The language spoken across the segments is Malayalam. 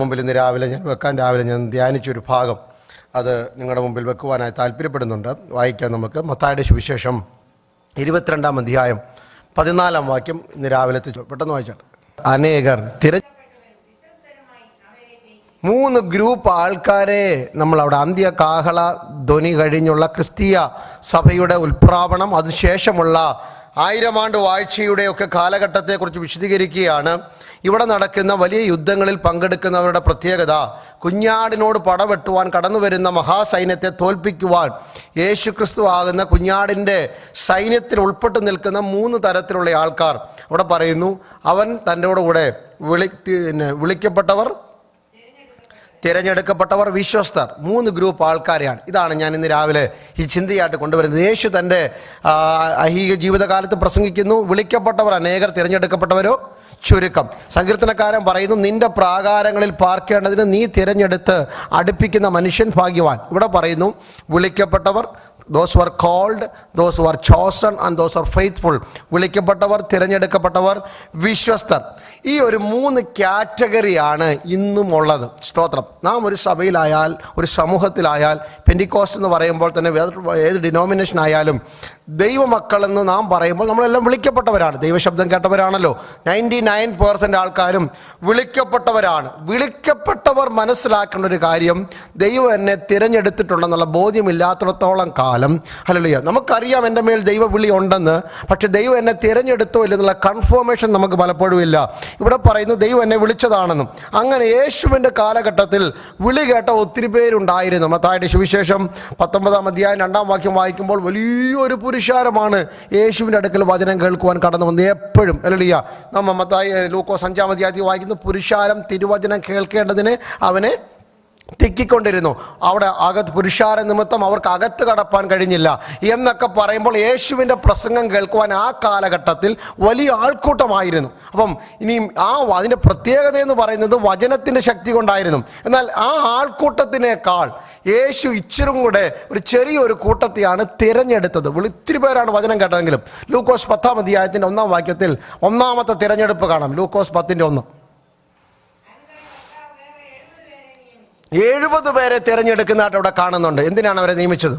മുമ്പിൽ ഇന്ന് രാവിലെ ഞാൻ ധ്യാനിച്ചൊരു ഭാഗം അത് നിങ്ങളുടെ മുമ്പിൽ വെക്കുവാനായി താല്പര്യപ്പെടുന്നുണ്ട്. വായിക്കാം നമുക്ക്. മത്തായിയുടെ സുവിശേഷം 22-ാം അധ്യായം 14-ാം വാക്യം ഇന്ന് രാവിലത്തെ പെട്ടെന്ന് വായിച്ചാണ്. അനേകർ 3 ഗ്രൂപ്പ് ആൾക്കാരെ നമ്മൾ അവിടെ അന്ത്യകാഹള ധ്വനി കഴിഞ്ഞുള്ള ക്രിസ്തീയ സഭയുടെ ഉൽപ്രാപണം, അതിനുശേഷമുള്ള 1000 ആണ്ട് വാഴ്ചയുടെയൊക്കെ കാലഘട്ടത്തെക്കുറിച്ച് വിശദീകരിക്കുകയാണ്. ഇവിടെ നടക്കുന്ന വലിയ യുദ്ധങ്ങളിൽ പങ്കെടുക്കുന്നവരുടെ പ്രത്യേകത, കുഞ്ഞാടിനോട് പടവെട്ടുവാൻ കടന്നു വരുന്ന മഹാസൈന്യത്തെ തോൽപ്പിക്കുവാൻ യേശുക്രിസ്തു ആകുന്ന കുഞ്ഞാടിൻ്റെ സൈന്യത്തിൽ ഉൾപ്പെട്ടു നിൽക്കുന്ന 3 തരത്തിലുള്ള ആൾക്കാർ അവിടെ പറയുന്നു. അവൻ തൻ്റെ കൂടെ വിളിക്കപ്പെട്ടവർ, തിരഞ്ഞെടുക്കപ്പെട്ടവർ, വിശ്വസ്തർ. 3 ഗ്രൂപ്പ് ആൾക്കാരെയാണ്. ഇതാണ് ഞാൻ ഇന്ന് രാവിലെ ഈ ചിന്തയായിട്ട് കൊണ്ടുവരുന്നത്. യേശു തൻ്റെ ഐഹിക ജീവിതകാലത്ത് പ്രസംഗിക്കുന്നു. വിളിക്കപ്പെട്ടവർ അനേകർ, തിരഞ്ഞെടുക്കപ്പെട്ടവരോ ചുരുക്കം. സങ്കീർത്തനക്കാരൻ പറയുന്നു, നിന്റെ പ്രാകാരങ്ങളിൽ പാർക്കേണ്ടതിന് നീ തിരഞ്ഞെടുത്ത് അടുപ്പിക്കുന്ന മനുഷ്യൻ ഭാഗ്യവാൻ. ഇവിടെ പറയുന്നു വിളിക്കപ്പെട്ടവർ, those who are called, those who are chosen and those who are faithful. വിളിക്കപ്പെട്ടവർ, തിരഞ്ഞെടുക്കപ്പെട്ടവർ, വിശ്വസ്തർ. ഈ ഒരു 3 കാറ്റഗറിയാണ് ഇന്നും ഉള്ളത്. സ്തോത്രം. നാം ഒരു സഭയിലായാൽ, ഒരു സമൂഹത്തിലായാൽ, പെന്റിക്കോസ്റ്റ് എന്ന് പറയുമ്പോൾ തന്നെ ഏത് ഡിനോമിനേഷൻ ആയാലും ദൈവമക്കളെന്ന് നാം പറയുമ്പോൾ നമ്മളെല്ലാം വിളിക്കപ്പെട്ടവരാണ്. ദൈവശബ്ദം കേട്ടവരാണല്ലോ. 99% ആൾക്കാരും വിളിക്കപ്പെട്ടവരാണ്. വിളിക്കപ്പെട്ടവർ മനസ്സിലാക്കേണ്ട ഒരു കാര്യം, ദൈവം എന്നെ തിരഞ്ഞെടുത്തിട്ടുണ്ടെന്നുള്ള ബോധ്യമില്ലാത്തിടത്തോളം കാലം, ഹല്ലേലൂയ, നമുക്കറിയാം എൻ്റെ മേൽ ദൈവ വിളി ഉണ്ടെന്ന്. പക്ഷെ ദൈവം എന്നെ തിരഞ്ഞെടുത്തോ ഇല്ലെന്നുള്ള കൺഫർമേഷൻ നമുക്ക് പലപ്പോഴും ഇല്ല. ഇവിടെ പറയുന്നു ദൈവം എന്നെ വിളിച്ചതാണെന്നും. അങ്ങനെ യേശുവിൻ്റെ കാലഘട്ടത്തിൽ വിളി കേട്ട ഒത്തിരി പേരുണ്ടായിരുന്നു. മത്തായിയുടെ സുവിശേഷം 19-ാം അധ്യായം 2-ാം വാക്യം വായിക്കുമ്പോൾ വലിയൊരു പുരുഷാരമാണ് യേശുവിൻ്റെ അടുക്കൽ വചനം കേൾക്കുവാൻ കടന്നു വന്നത്. എപ്പോഴും ഹല്ലേലൂയ. നമ്മ മത്തായി ലൂക്കോസ് 5-ാം അധ്യായത്തിൽ വായിക്കുന്നു, പുരുഷാരം തിരുവചനം കേൾക്കേണ്ടതിന് അവനെ തിക്കിക്കൊണ്ടിരുന്നു. അവിടെ പുരുഷാര നിമിത്തം അവർക്ക് അകത്ത് കടപ്പാൻ കഴിഞ്ഞില്ല എന്നൊക്കെ പറയുമ്പോൾ യേശുവിൻ്റെ പ്രസംഗം കേൾക്കുവാൻ ആ കാലഘട്ടത്തിൽ വലിയ ആൾക്കൂട്ടമായിരുന്നു. അപ്പം ഇനിയും അതിൻ്റെ പ്രത്യേകത എന്ന് പറയുന്നത് വചനത്തിൻ്റെ ശക്തി കൊണ്ടായിരുന്നു. എന്നാൽ ആ ആൾക്കൂട്ടത്തിനേക്കാൾ യേശു ഇച്ചിരും കൂടെ ഒരു ചെറിയൊരു കൂട്ടത്തെയാണ് തിരഞ്ഞെടുത്തത്. ഒത്തിരി പേരാണ് വചനം കേട്ടതെങ്കിലും. ലൂക്കോസ് 10-ാം അധ്യായത്തിൻ്റെ 1-ാം വാക്യത്തിൽ 1-ാമത്തെ തിരഞ്ഞെടുപ്പ് കാണാം. ലൂക്കോസ് 10-ന്റെ 1. 70 പേരെ തിരഞ്ഞെടുക്കുന്നതായിട്ട് അവിടെ കാണുന്നുണ്ട്. എന്തിനാണ് അവരെ നിയമിച്ചത്?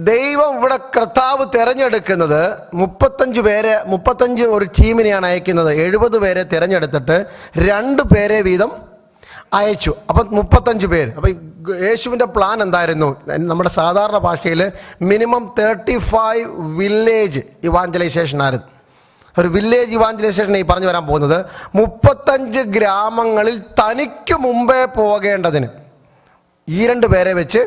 ദൈവം ഇവിടെ കർത്താവ് തിരഞ്ഞെടുക്കുന്നത് 35 ഒരു ടീമിനെയാണ് അയക്കുന്നത്. 70 പേരെ തിരഞ്ഞെടുത്തിട്ട് 2 പേരെ വീതം അയച്ചു. അപ്പം 35 പേര്. അപ്പം യേശുവിൻ്റെ പ്ലാൻ എന്തായിരുന്നു? നമ്മുടെ സാധാരണ ഭാഷയിൽ മിനിമം 35 വില്ലേജ് ഇവാഞ്ചലൈസേഷൻ ആയിരുന്നു. ഒരു വില്ലേജ് ഇവാഞ്ചലൈസേഷൻ ഈ പറഞ്ഞു വരാൻ പോകുന്നത് 35 ഗ്രാമങ്ങളിൽ തനിക്ക് മുമ്പേ പോകേണ്ടതിന് ഈ 2 പേരെ വെച്ച്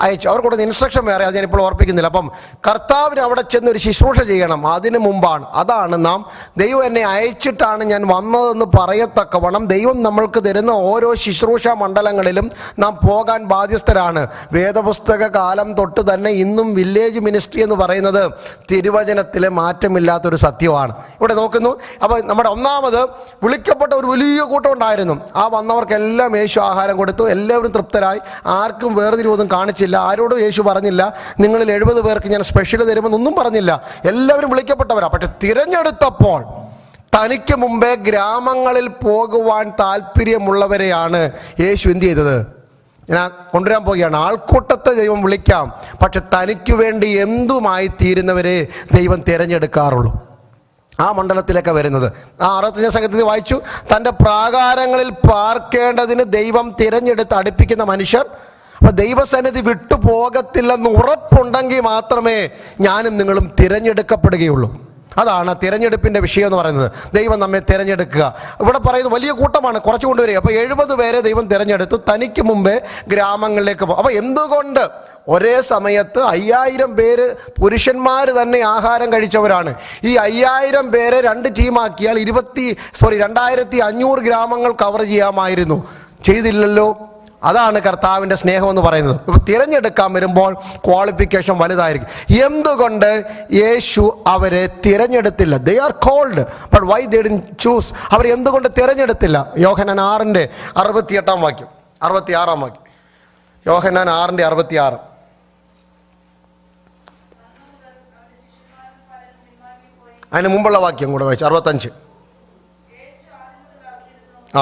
അയച്ചു. അവർ കൊടുത്ത ഇൻസ്ട്രക്ഷൻ വേറെ, അത് ഞാനിപ്പോൾ ഓർപ്പിക്കുന്നില്ല. അപ്പം കർത്താവിന് അവിടെ ചെന്ന് ഒരു ശുശ്രൂഷ ചെയ്യണം. അതിന് മുമ്പാണ്, അതാണ് നാം ദൈവം എന്നെ അയച്ചിട്ടാണ് ഞാൻ വന്നതെന്ന് പറയത്തക്കവണ്ണം ദൈവം നമ്മൾക്ക് തരുന്ന ഓരോ ശുശ്രൂഷ മണ്ഡലങ്ങളിലും നാം പോകാൻ ബാധ്യസ്ഥരാണ്. വേദപുസ്തക കാലം തൊട്ട് തന്നെ ഇന്നും വില്ലേജ് മിനിസ്ട്രി എന്ന് പറയുന്നത് തിരുവചനത്തിലെ മാറ്റമില്ലാത്തൊരു സത്യമാണ്. ഇവിടെ നോക്കുന്നു. അപ്പോൾ നമ്മുടെ 1-ാമത് വിളിക്കപ്പെട്ട ഒരു വലിയ കൂട്ടം ഉണ്ടായിരുന്നു. ആ വന്നവർക്കെല്ലാം യേശു ആഹാരം കൊടുത്തു. എല്ലാവരും തൃപ്തരായി. ആർക്കും വേർതിരിവൊന്നും കാണിച്ചില്ല. ആരോടും യേശു പറഞ്ഞില്ല നിങ്ങളിൽ 70 പേർക്ക് ഞാൻ സ്പെഷ്യൽ തരുമെന്നൊന്നും പറഞ്ഞില്ല. എല്ലാവരും വിളിക്കപ്പെട്ടവരാ. പക്ഷെ തിരഞ്ഞെടുത്തപ്പോൾ തനിക്ക് മുമ്പേ ഗ്രാമങ്ങളിൽ പോകുവാൻ താല്പര്യമുള്ളവരെയാണ് യേശു എന്ത് ചെയ്തത്? ഞാൻ കൊണ്ടുവരാൻ പോവുകയാണ്. ആൾക്കൂട്ടത്തെ ദൈവം വിളിക്കാം, പക്ഷെ തനിക്ക് വേണ്ടി എന്തുമായി തീരുന്നവരെ ദൈവം തിരഞ്ഞെടുക്കാറുള്ളൂ. ആ മണ്ഡലത്തിലൊക്കെ വരുന്നത് 65-ാം സംഘത്തിൽ വായിച്ചു, തൻ്റെ പ്രാകാരങ്ങളിൽ പാർക്കേണ്ടതിന് ദൈവം തിരഞ്ഞെടുത്ത് അടുപ്പിക്കുന്ന മനുഷ്യർ. അപ്പം ദൈവസന്നിധി വിട്ടു പോകത്തില്ലെന്ന് ഉറപ്പുണ്ടെങ്കിൽ മാത്രമേ ഞാനും നിങ്ങളും തിരഞ്ഞെടുക്കപ്പെടുകയുള്ളൂ. അതാണ് തിരഞ്ഞെടുപ്പിൻ്റെ വിഷയം എന്ന് പറയുന്നത്. ദൈവം നമ്മെ തിരഞ്ഞെടുക്കുക. ഇവിടെ പറയുന്നത് വലിയ കൂട്ടമാണ്, കുറച്ച് കൊണ്ടുവരിക. അപ്പോൾ 70 പേരെ ദൈവം തിരഞ്ഞെടുത്തു, തനിക്ക് മുമ്പേ ഗ്രാമങ്ങളിലേക്ക് പോകും. അപ്പോൾ എന്തുകൊണ്ട് ഒരേ സമയത്ത് 5000 പേര് പുരുഷന്മാർ തന്നെ ആഹാരം കഴിച്ചവരാണ്. ഈ 5000 പേരെ 2 ടീമാക്കിയാൽ 2500 ഗ്രാമങ്ങൾ കവർ ചെയ്യാമായിരുന്നു. ചെയ്തില്ലല്ലോ. അതാണ് കർത്താവിൻ്റെ സ്നേഹം എന്ന് പറയുന്നത്. ഇപ്പോൾ തിരഞ്ഞെടുക്കാൻ വരുമ്പോൾ ക്വാളിഫിക്കേഷൻ വലുതായിരിക്കും. എന്തുകൊണ്ട് യേശു അവരെ തിരഞ്ഞെടുത്തില്ല? They are called, but why they didn't choose? അവർ എന്തുകൊണ്ട് തിരഞ്ഞെടുത്തില്ല? യോഹന്നാൻ 6-ന്റെ 68-ാം വാക്യം, 66-ാം വാക്യം. യോഹന്നാൻ 6-ന്റെ 66. അതിന് മുമ്പുള്ള വാക്യം കൂടെ വായിച്ചു, 65. ആ,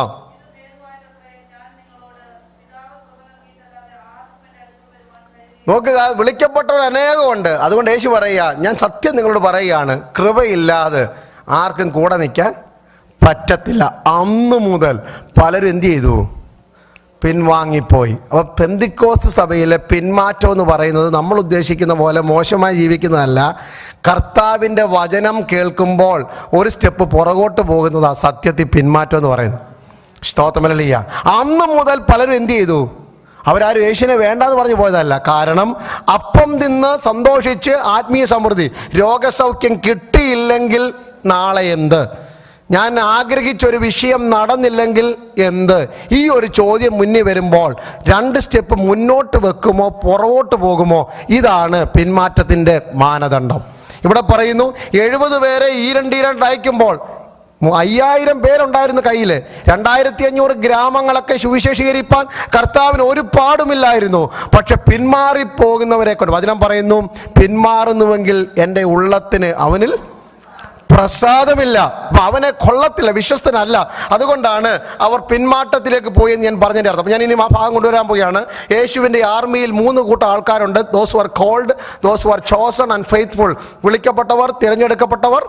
നോക്കുക, വിളിക്കപ്പെട്ടവർ അനേകമുണ്ട്. അതുകൊണ്ട് യേശു പറയുക, ഞാൻ സത്യം നിങ്ങളോട് പറയുകയാണ്, കൃപയില്ലാതെ ആർക്കും കൂടെ നിൽക്കാൻ പറ്റത്തില്ല. അന്ന് മുതൽ പലരും എന്ത് ചെയ്തു? പിൻവാങ്ങിപ്പോയി. അപ്പോൾ പെന്തിക്കോസ്ത് സഭയിലെ പിന്മാറ്റം എന്ന് പറയുന്നത് നമ്മൾ ഉദ്ദേശിക്കുന്ന പോലെ മോശമായി ജീവിക്കുന്നതല്ല. കർത്താവിൻ്റെ വചനം കേൾക്കുമ്പോൾ ഒരു സ്റ്റെപ്പ് പുറകോട്ട് പോകുന്നത് ആ സത്യത്തിൽ പിന്മാറ്റം എന്ന് പറയുന്നത്. സ്തോത്രം ഹല്ലേലൂയ. അന്ന് മുതൽ പലരും എന്ത് ചെയ്തു? അവരാരും യേശുവിനെ വേണ്ടാന്ന് പറഞ്ഞു പോയതല്ല. കാരണം അപ്പം തിന്ന് സന്തോഷിച്ച് ആത്മീയ സമൃദ്ധി, രോഗസൗഖ്യം കിട്ടിയില്ലെങ്കിൽ നാളെ എന്ത്? ഞാൻ ആഗ്രഹിച്ചൊരു വിഷയം നടന്നില്ലെങ്കിൽ എന്ത്? ഈ ഒരു ചോദ്യം മുന്നിൽ വരുമ്പോൾ 2 സ്റ്റെപ്പ് മുന്നോട്ട് വെക്കുമോ പുറകോട്ട് പോകുമോ? ഇതാണ് പിന്മാറ്റത്തിൻ്റെ മാനദണ്ഡം. ഇവിടെ പറയുന്നു 70 പേരെ ഈരണ്ടീരണ്ട് അയക്കുമ്പോൾ 5000 പേരുണ്ടായിരുന്നു കയ്യിൽ. 2500 ഗ്രാമങ്ങളൊക്കെ സുവിശേഷീകരിപ്പാൻ കർത്താവിന് ഒരു പാടുമില്ലായിരുന്നു. പക്ഷെ പിന്മാറിപ്പോകുന്നവരെ കൊണ്ട് വചനം പറയുന്നു, പിന്മാറുന്നുവെങ്കിൽ എൻ്റെ ഉള്ളത്തിന് അവനിൽ പ്രസാദമില്ല. അപ്പം അവനെ കൊള്ളത്തില്ല, വിശ്വസ്തനല്ല. അതുകൊണ്ടാണ് അവർ പിന്മാറ്റത്തിലേക്ക് പോയി എന്ന് ഞാൻ പറഞ്ഞതിൻ്റെ അർത്ഥം. ഞാൻ ഇനി ആ ഭാഗം കൊണ്ടുവരാൻ പോവുകയാണ്. യേശുവിൻ്റെ ആർമിയിൽ 3 കൂട്ടം ആൾക്കാരുണ്ട്. Those were called, those were chosen and faithful. വിളിക്കപ്പെട്ടവർ, തിരഞ്ഞെടുക്കപ്പെട്ടവർ,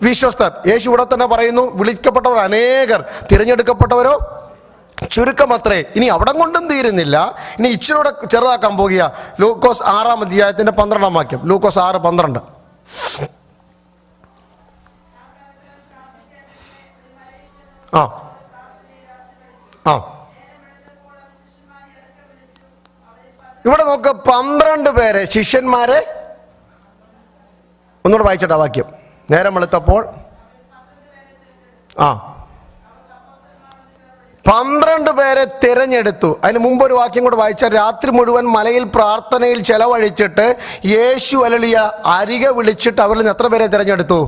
വിശ്വസ്തർ. യേശു ഇവിടെ തന്നെ പറയുന്നു, വിളിക്കപ്പെട്ടവർ അനേകർ, തിരഞ്ഞെടുക്കപ്പെട്ടവരോ ചുരുക്കമത്രേ. ഇനി അവിടെ കൊണ്ടും തീരുന്നില്ല, ഇനി ഇച്ചിരൂടെ ചെറുതാക്കാൻ പോകുക. ലൂക്കോസ് 6-ാം അധ്യായത്തിൻ്റെ 12-ാം വാക്യം. ലൂക്കോസ് 6:12. ആ ആ ഇവിടെ നോക്ക്, 12 പേരെ ശിഷ്യന്മാരെ ഒന്നുകൂടെ വായിച്ചിട്ടാ വാക്യം. നേരം വെളുത്തപ്പോൾ 12 പേരെ തിരഞ്ഞെടുത്തു. അതിന് മുമ്പ് ഒരു വാക്യം കൂടെ വായിച്ചാൽ, രാത്രി മുഴുവൻ മലയിൽ പ്രാർത്ഥനയിൽ ചെലവഴിച്ചിട്ട് യേശു ഹല്ലേലൂയ അരികെ വിളിച്ചിട്ട് അവരിൽ നിന്ന് എത്ര പേരെ തിരഞ്ഞെടുത്തു?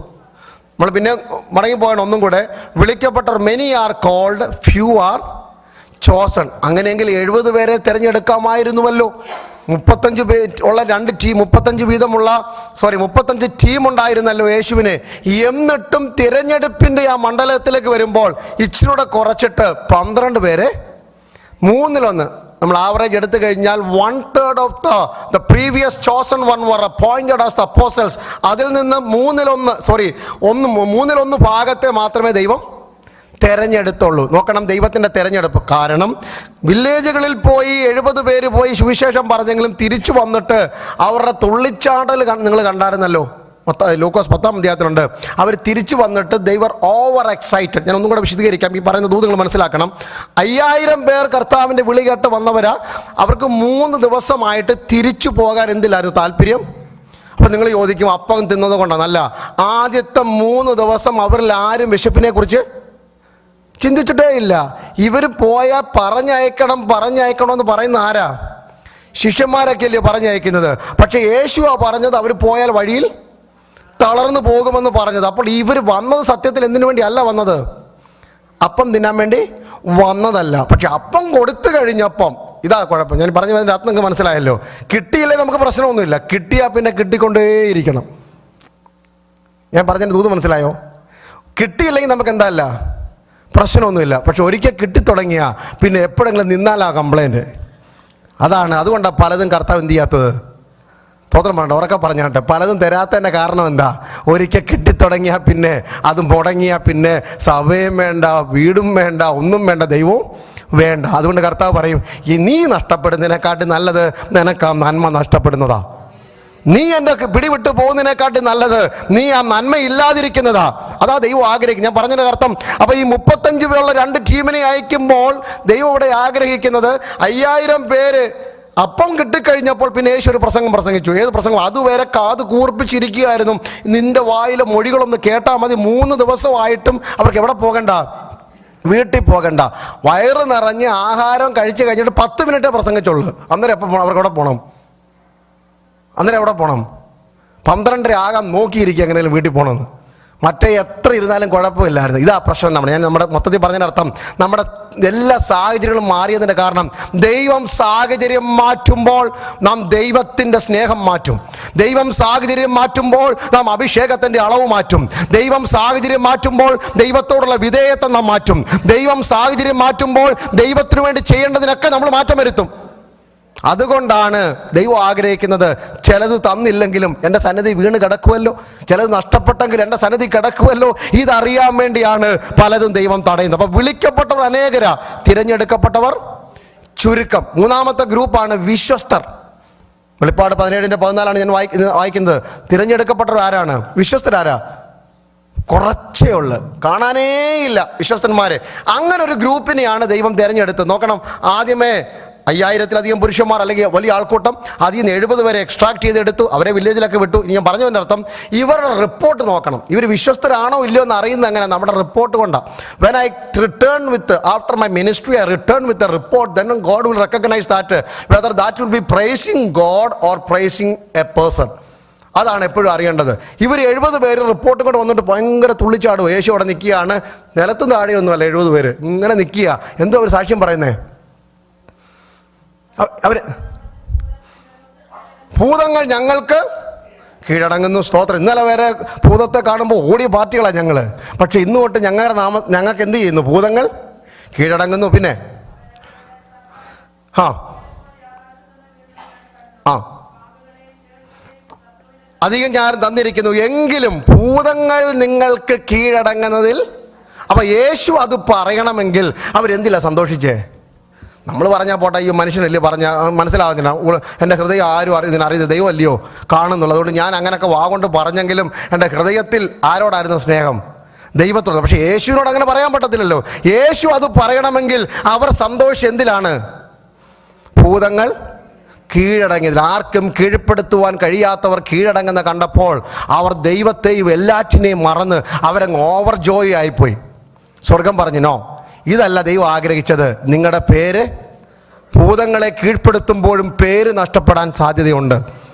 നമ്മൾ പിന്നെ മടങ്ങിപ്പോകണം ഒന്നും കൂടെ. വിളിക്കപ്പെട്ടവർ many are called, few are chosen. അങ്ങനെയെങ്കിൽ 70 പേരെ തിരഞ്ഞെടുക്കാമായിരുന്നുവല്ലോ. 35 ഉള്ള 2 ടീം, 35 ടീം ഉണ്ടായിരുന്നല്ലോ യേശുവിന്. എന്നിട്ടും തിരഞ്ഞെടുപ്പിൻ്റെ ആ മണ്ഡലത്തിലേക്ക് വരുമ്പോൾ ഇച്ചിരൂടെ കുറച്ചിട്ട് 12 പേരെ 1/3. നമ്മൾ ആവറേജ് എടുത്തു കഴിഞ്ഞാൽ 1/3 of the previous chosen one were appointed as the apostles. അതിൽ നിന്ന് 3/1 ഭാഗത്തെ മാത്രമേ ദൈവം തെരഞ്ഞെടുത്തുള്ളൂ. നോക്കണം ദൈവത്തിൻ്റെ തെരഞ്ഞെടുപ്പ്. കാരണം വില്ലേജുകളിൽ പോയി 70 പേര് പോയി സുവിശേഷം പറഞ്ഞെങ്കിലും തിരിച്ചു വന്നിട്ട് അവരുടെ തുള്ളിച്ചാടൽ നിങ്ങൾ കണ്ടായിരുന്നല്ലോ. ലൂക്കോസ് 10-ാം അധ്യായത്തിലുണ്ട്. അവർ തിരിച്ചു വന്നിട്ട് they were ഓവർ എക്സൈറ്റഡ്. ഞാൻ ഒന്നും കൂടെ വിശദീകരിക്കാം. ഈ പറയുന്ന ദൂത് നിങ്ങൾ മനസ്സിലാക്കണം. 5000 പേർ കർത്താവിൻ്റെ വിളി കേട്ട് വന്നവരാ. അവർക്ക് 3 ദിവസമായിട്ട് തിരിച്ചു പോകാൻ എന്തിലായിരുന്നു താല്പര്യം? അപ്പം നിങ്ങൾ ചോദിക്കും, അപ്പം തിന്നത് കൊണ്ടാണ്? അല്ല, ആദ്യത്തെ 3 ദിവസം അവരിൽ ആരും വിശപ്പിനെ കുറിച്ച് ചിന്തിച്ചിട്ടേ ഇല്ല. ഇവർ പോയാൽ പറഞ്ഞയക്കണമെന്ന് പറയുന്ന ആരാ? ശിഷ്യന്മാരൊക്കെ അല്ലേ പറഞ്ഞയക്കുന്നത്. പക്ഷെ യേശുവാ പറഞ്ഞത് അവർ പോയാൽ വഴിയിൽ തളർന്നു പോകുമെന്ന് പറഞ്ഞത്. അപ്പോൾ ഇവർ വന്നത് സത്യത്തിൽ എന്തിനു വേണ്ടി അല്ല വന്നത്? അപ്പം തിന്നാൻ വേണ്ടി വന്നതല്ല. പക്ഷെ അപ്പം കൊടുത്തു കഴിഞ്ഞപ്പം ഇതാ കുഴപ്പം. ഞാൻ പറഞ്ഞതിൻ്റെ അർത്ഥം നിങ്ങൾക്ക് മനസ്സിലായല്ലോ. കിട്ടിയില്ലേ നമുക്ക് പ്രശ്നമൊന്നുമില്ല, കിട്ടിയാൽ പിന്നെ കിട്ടിക്കൊണ്ടേയിരിക്കണം. ഞാൻ പറഞ്ഞതിൻ്റെ ദൂത് മനസ്സിലായോ? കിട്ടിയില്ലെങ്കിൽ നമുക്ക് എന്താല്ല പ്രശ്നമൊന്നുമില്ല. പക്ഷെ ഒരിക്കൽ കിട്ടിത്തുടങ്ങിയാൽ പിന്നെ എപ്പോഴെങ്കിലും നിന്നാലാ കംപ്ലൈൻറ്റ്. അതുകൊണ്ടാണ് പലതും കർത്താവ് എന്ത് ചെയ്യാത്തത്. സ്തോത്രം വേണ്ട, ഉറക്കെ പറഞ്ഞാട്ടെ. പലതും തരാത്തതിൻ്റെ കാരണം എന്താ? ഒരിക്കൽ കിട്ടിത്തുടങ്ങിയാൽ പിന്നെ അത് മുടങ്ങിയാൽ പിന്നെ സഭയും വേണ്ട, വീടും വേണ്ട, ഒന്നും വേണ്ട, ദൈവവും വേണ്ട. അതുകൊണ്ട് കർത്താവ് പറയും, ഈ നീ നഷ്ടപ്പെടുന്നതിനെക്കാട്ടി നല്ലത് നിനക്ക് ആ നന്മ നഷ്ടപ്പെടുന്നതാ. നീ എൻ്റെ പിടിവിട്ട് പോകുന്നതിനെക്കാട്ടി നല്ലത് നീ ആ നന്മ ഇല്ലാതിരിക്കുന്നതാ. അതാ ദൈവം ആഗ്രഹിക്കും. ഞാൻ പറഞ്ഞതിൻ്റെ അർത്ഥം, അപ്പോൾ ഈ 35 പേരുള്ള 2 ടീമിനെ അയക്കുമ്പോൾ ദൈവം ഇവിടെ ആഗ്രഹിക്കുന്നത് 5000 പേര് അപ്പം കിട്ടിക്കഴിഞ്ഞപ്പോൾ പിന്നെ യേശു ഒരു പ്രസംഗം പ്രസംഗിച്ചു. ഏത് പ്രസംഗം? അതുവരെ കാത് കൂർപ്പിച്ചിരിക്കുകയായിരുന്നു. നിന്റെ വായിലെ മൊഴികളൊന്ന് കേട്ടാൽ മതി. 3 ദിവസമായിട്ടും അവർക്ക് എവിടെ പോകണ്ട? വീട്ടിൽ പോകണ്ട. വയറ് നിറഞ്ഞ് ആഹാരം കഴിച്ച് കഴിഞ്ഞിട്ട് 10 മിനിറ്റേ പ്രസംഗിച്ചുള്ളൂ. അന്നേരം എപ്പോൾ അവർക്ക് എവിടെ പോകണം? അന്നേരം എവിടെ പോകണം? 12:30 ആകാൻ നോക്കിയിരിക്കുക എങ്ങനെയും വീട്ടിൽ പോകണമെന്ന്. മറ്റേ എത്ര ഇരുന്നാലും കുഴപ്പമില്ലായിരുന്നു. ഇതാ പ്രശ്നം. ഞാൻ നമ്മുടെ മൊത്തത്തിൽ പറഞ്ഞതിനർത്ഥം നമ്മുടെ എല്ലാ സാഹചര്യങ്ങളും മാറിയതിൻ്റെ കാരണം ദൈവം സാഹചര്യം മാറ്റുമ്പോൾ നാം ദൈവത്തിൻ്റെ സ്നേഹം മാറ്റും. ദൈവം സാഹചര്യം മാറ്റുമ്പോൾ നാം അഭിഷേകത്തിൻ്റെ അളവ് മാറ്റും. ദൈവം സാഹചര്യം മാറ്റുമ്പോൾ ദൈവത്തോടുള്ള വിധേയത്വം നാം മാറ്റും. ദൈവം സാഹചര്യം മാറ്റുമ്പോൾ ദൈവത്തിനു വേണ്ടി ചെയ്യേണ്ടതിനൊക്കെ നമ്മൾ മാറ്റം വരുത്തും. അതുകൊണ്ടാണ് ദൈവം ആഗ്രഹിക്കുന്നത്, ചിലത് തന്നില്ലെങ്കിലും എൻ്റെ സന്നിധി വീണ് കിടക്കുമല്ലോ, ചിലത് നഷ്ടപ്പെട്ടെങ്കിൽ എൻ്റെ സന്നിധി കിടക്കുമല്ലോ. ഇതറിയാൻ വേണ്ടിയാണ് പലതും ദൈവം തടയുന്നത്. അപ്പോൾ വിളിക്കപ്പെട്ടവർ അനേകരാ, തിരഞ്ഞെടുക്കപ്പെട്ടവർ ചുരുക്കം. മൂന്നാമത്തെ ഗ്രൂപ്പാണ് വിശ്വസ്തർ. വെളിപ്പാട് 17:14 ഞാൻ വായിക്കുന്നത്. തിരഞ്ഞെടുക്കപ്പെട്ടവർ ആരാണ്? വിശ്വസ്തരാരാ? കുറച്ചേ ഉള്ളു, കാണാനേയില്ല വിശ്വസ്തന്മാരെ. അങ്ങനെ ഒരു ഗ്രൂപ്പിനെയാണ് ദൈവം തിരഞ്ഞെടുത്തത്. നോക്കണം, ആദ്യമേ 5000-ലധികം പുരുഷന്മാർ അല്ലെങ്കിൽ വലിയ ആൾക്കൂട്ടം, അതിൽ നിന്ന് 70 പേരെ എക്സ്ട്രാക്ട് ചെയ്തെടുത്തു, അവരെ വില്ലേജിലൊക്കെ വിട്ടു. ഇനി ഞാൻ പറഞ്ഞതിൻ്റെ അർത്ഥം ഇവരുടെ റിപ്പോർട്ട് നോക്കണം. ഇവർ വിശ്വസ്തരാണോ ഇല്ലയോ എന്ന് അറിയുന്നത് എങ്ങനെ? നമ്മുടെ റിപ്പോർട്ട് കൊണ്ടാണ്. When I return with after my ministry I return with a report, then God will recognise that whether that will be praising God or praising a person. അതാണ് എപ്പോഴും അറിയേണ്ടത്. ഇവർ 70 പേര് റിപ്പോർട്ട് കൊണ്ട് വന്നിട്ട് ഭയങ്കര തുള്ളിച്ചാടും. യേശു അവിടെ നിൽക്കുകയാണ്, നിലത്തും താഴെയൊന്നുമല്ല, 70 പേര് ഇങ്ങനെ നിൽക്കുക. എന്തോ ഒരു സാക്ഷ്യം പറയുന്നേ, അവര് ഭൂതങ്ങൾ ഞങ്ങൾക്ക് കീഴടങ്ങുന്നു. സ്തോത്രം. ഇന്നലെ വരെ ഭൂതത്തെ കാണുമ്പോൾ ഓടിയ പാർട്ടികളാണ് ഞങ്ങൾ. പക്ഷെ ഇന്ന് തൊട്ട് ഞങ്ങൾക്ക് എന്ത് ചെയ്യുന്നു? ഭൂതങ്ങൾ കീഴടങ്ങുന്നു. പിന്നെ അധികം ഞാൻ തന്നിരിക്കുന്നു, എങ്കിലും ഭൂതങ്ങൾ നിങ്ങൾക്ക് കീഴടങ്ങുന്നതിൽ. അപ്പൊ യേശു അത് പറയണമെങ്കിൽ അവരെന്തില്ല സന്തോഷിച്ചേ? നമ്മൾ പറഞ്ഞാൽ പോട്ടെ, ഈ മനുഷ്യനല്ലേ പറഞ്ഞാൽ മനസ്സിലാവുന്നില്ല, എൻ്റെ ഹൃദയം ആരും ഇതിനറിയുന്നത് ദൈവമല്ലയോ കാണുന്നുള്ളൂ. അതുകൊണ്ട് ഞാൻ അങ്ങനെയൊക്കെ വാഗൊണ്ട് പറഞ്ഞെങ്കിലും എൻ്റെ ഹൃദയത്തിൽ ആരോടായിരുന്നു സ്നേഹം? ദൈവത്തോട്. പക്ഷേ യേശുവിനോട് അങ്ങനെ പറയാൻ പറ്റത്തില്ലല്ലോ. യേശു അത് പറയണമെങ്കിൽ അവർ സന്തോഷം എന്തിലാണ്? ഭൂതങ്ങൾ കീഴടങ്ങിയതിൽ. ആർക്കും കീഴ്പ്പെടുത്തുവാൻ കഴിയാത്തവർ കീഴടങ്ങുന്ന കണ്ടപ്പോൾ അവർ ദൈവത്തെയും എല്ലാറ്റിനെയും മറന്ന് അവരങ്ങ് ഓവർ ജോയ് ആയിപ്പോയി. സ്വർഗം പറഞ്ഞു, നോ, ഇതല്ല ദൈവം ആഗ്രഹിച്ചത്. നിങ്ങളുടെ പേര് ഭൂതങ്ങളെ കീഴ്പ്പെടുത്തുമ്പോഴും പേര് നഷ്ടപ്പെടാൻ സാധ്യതയുണ്ട്.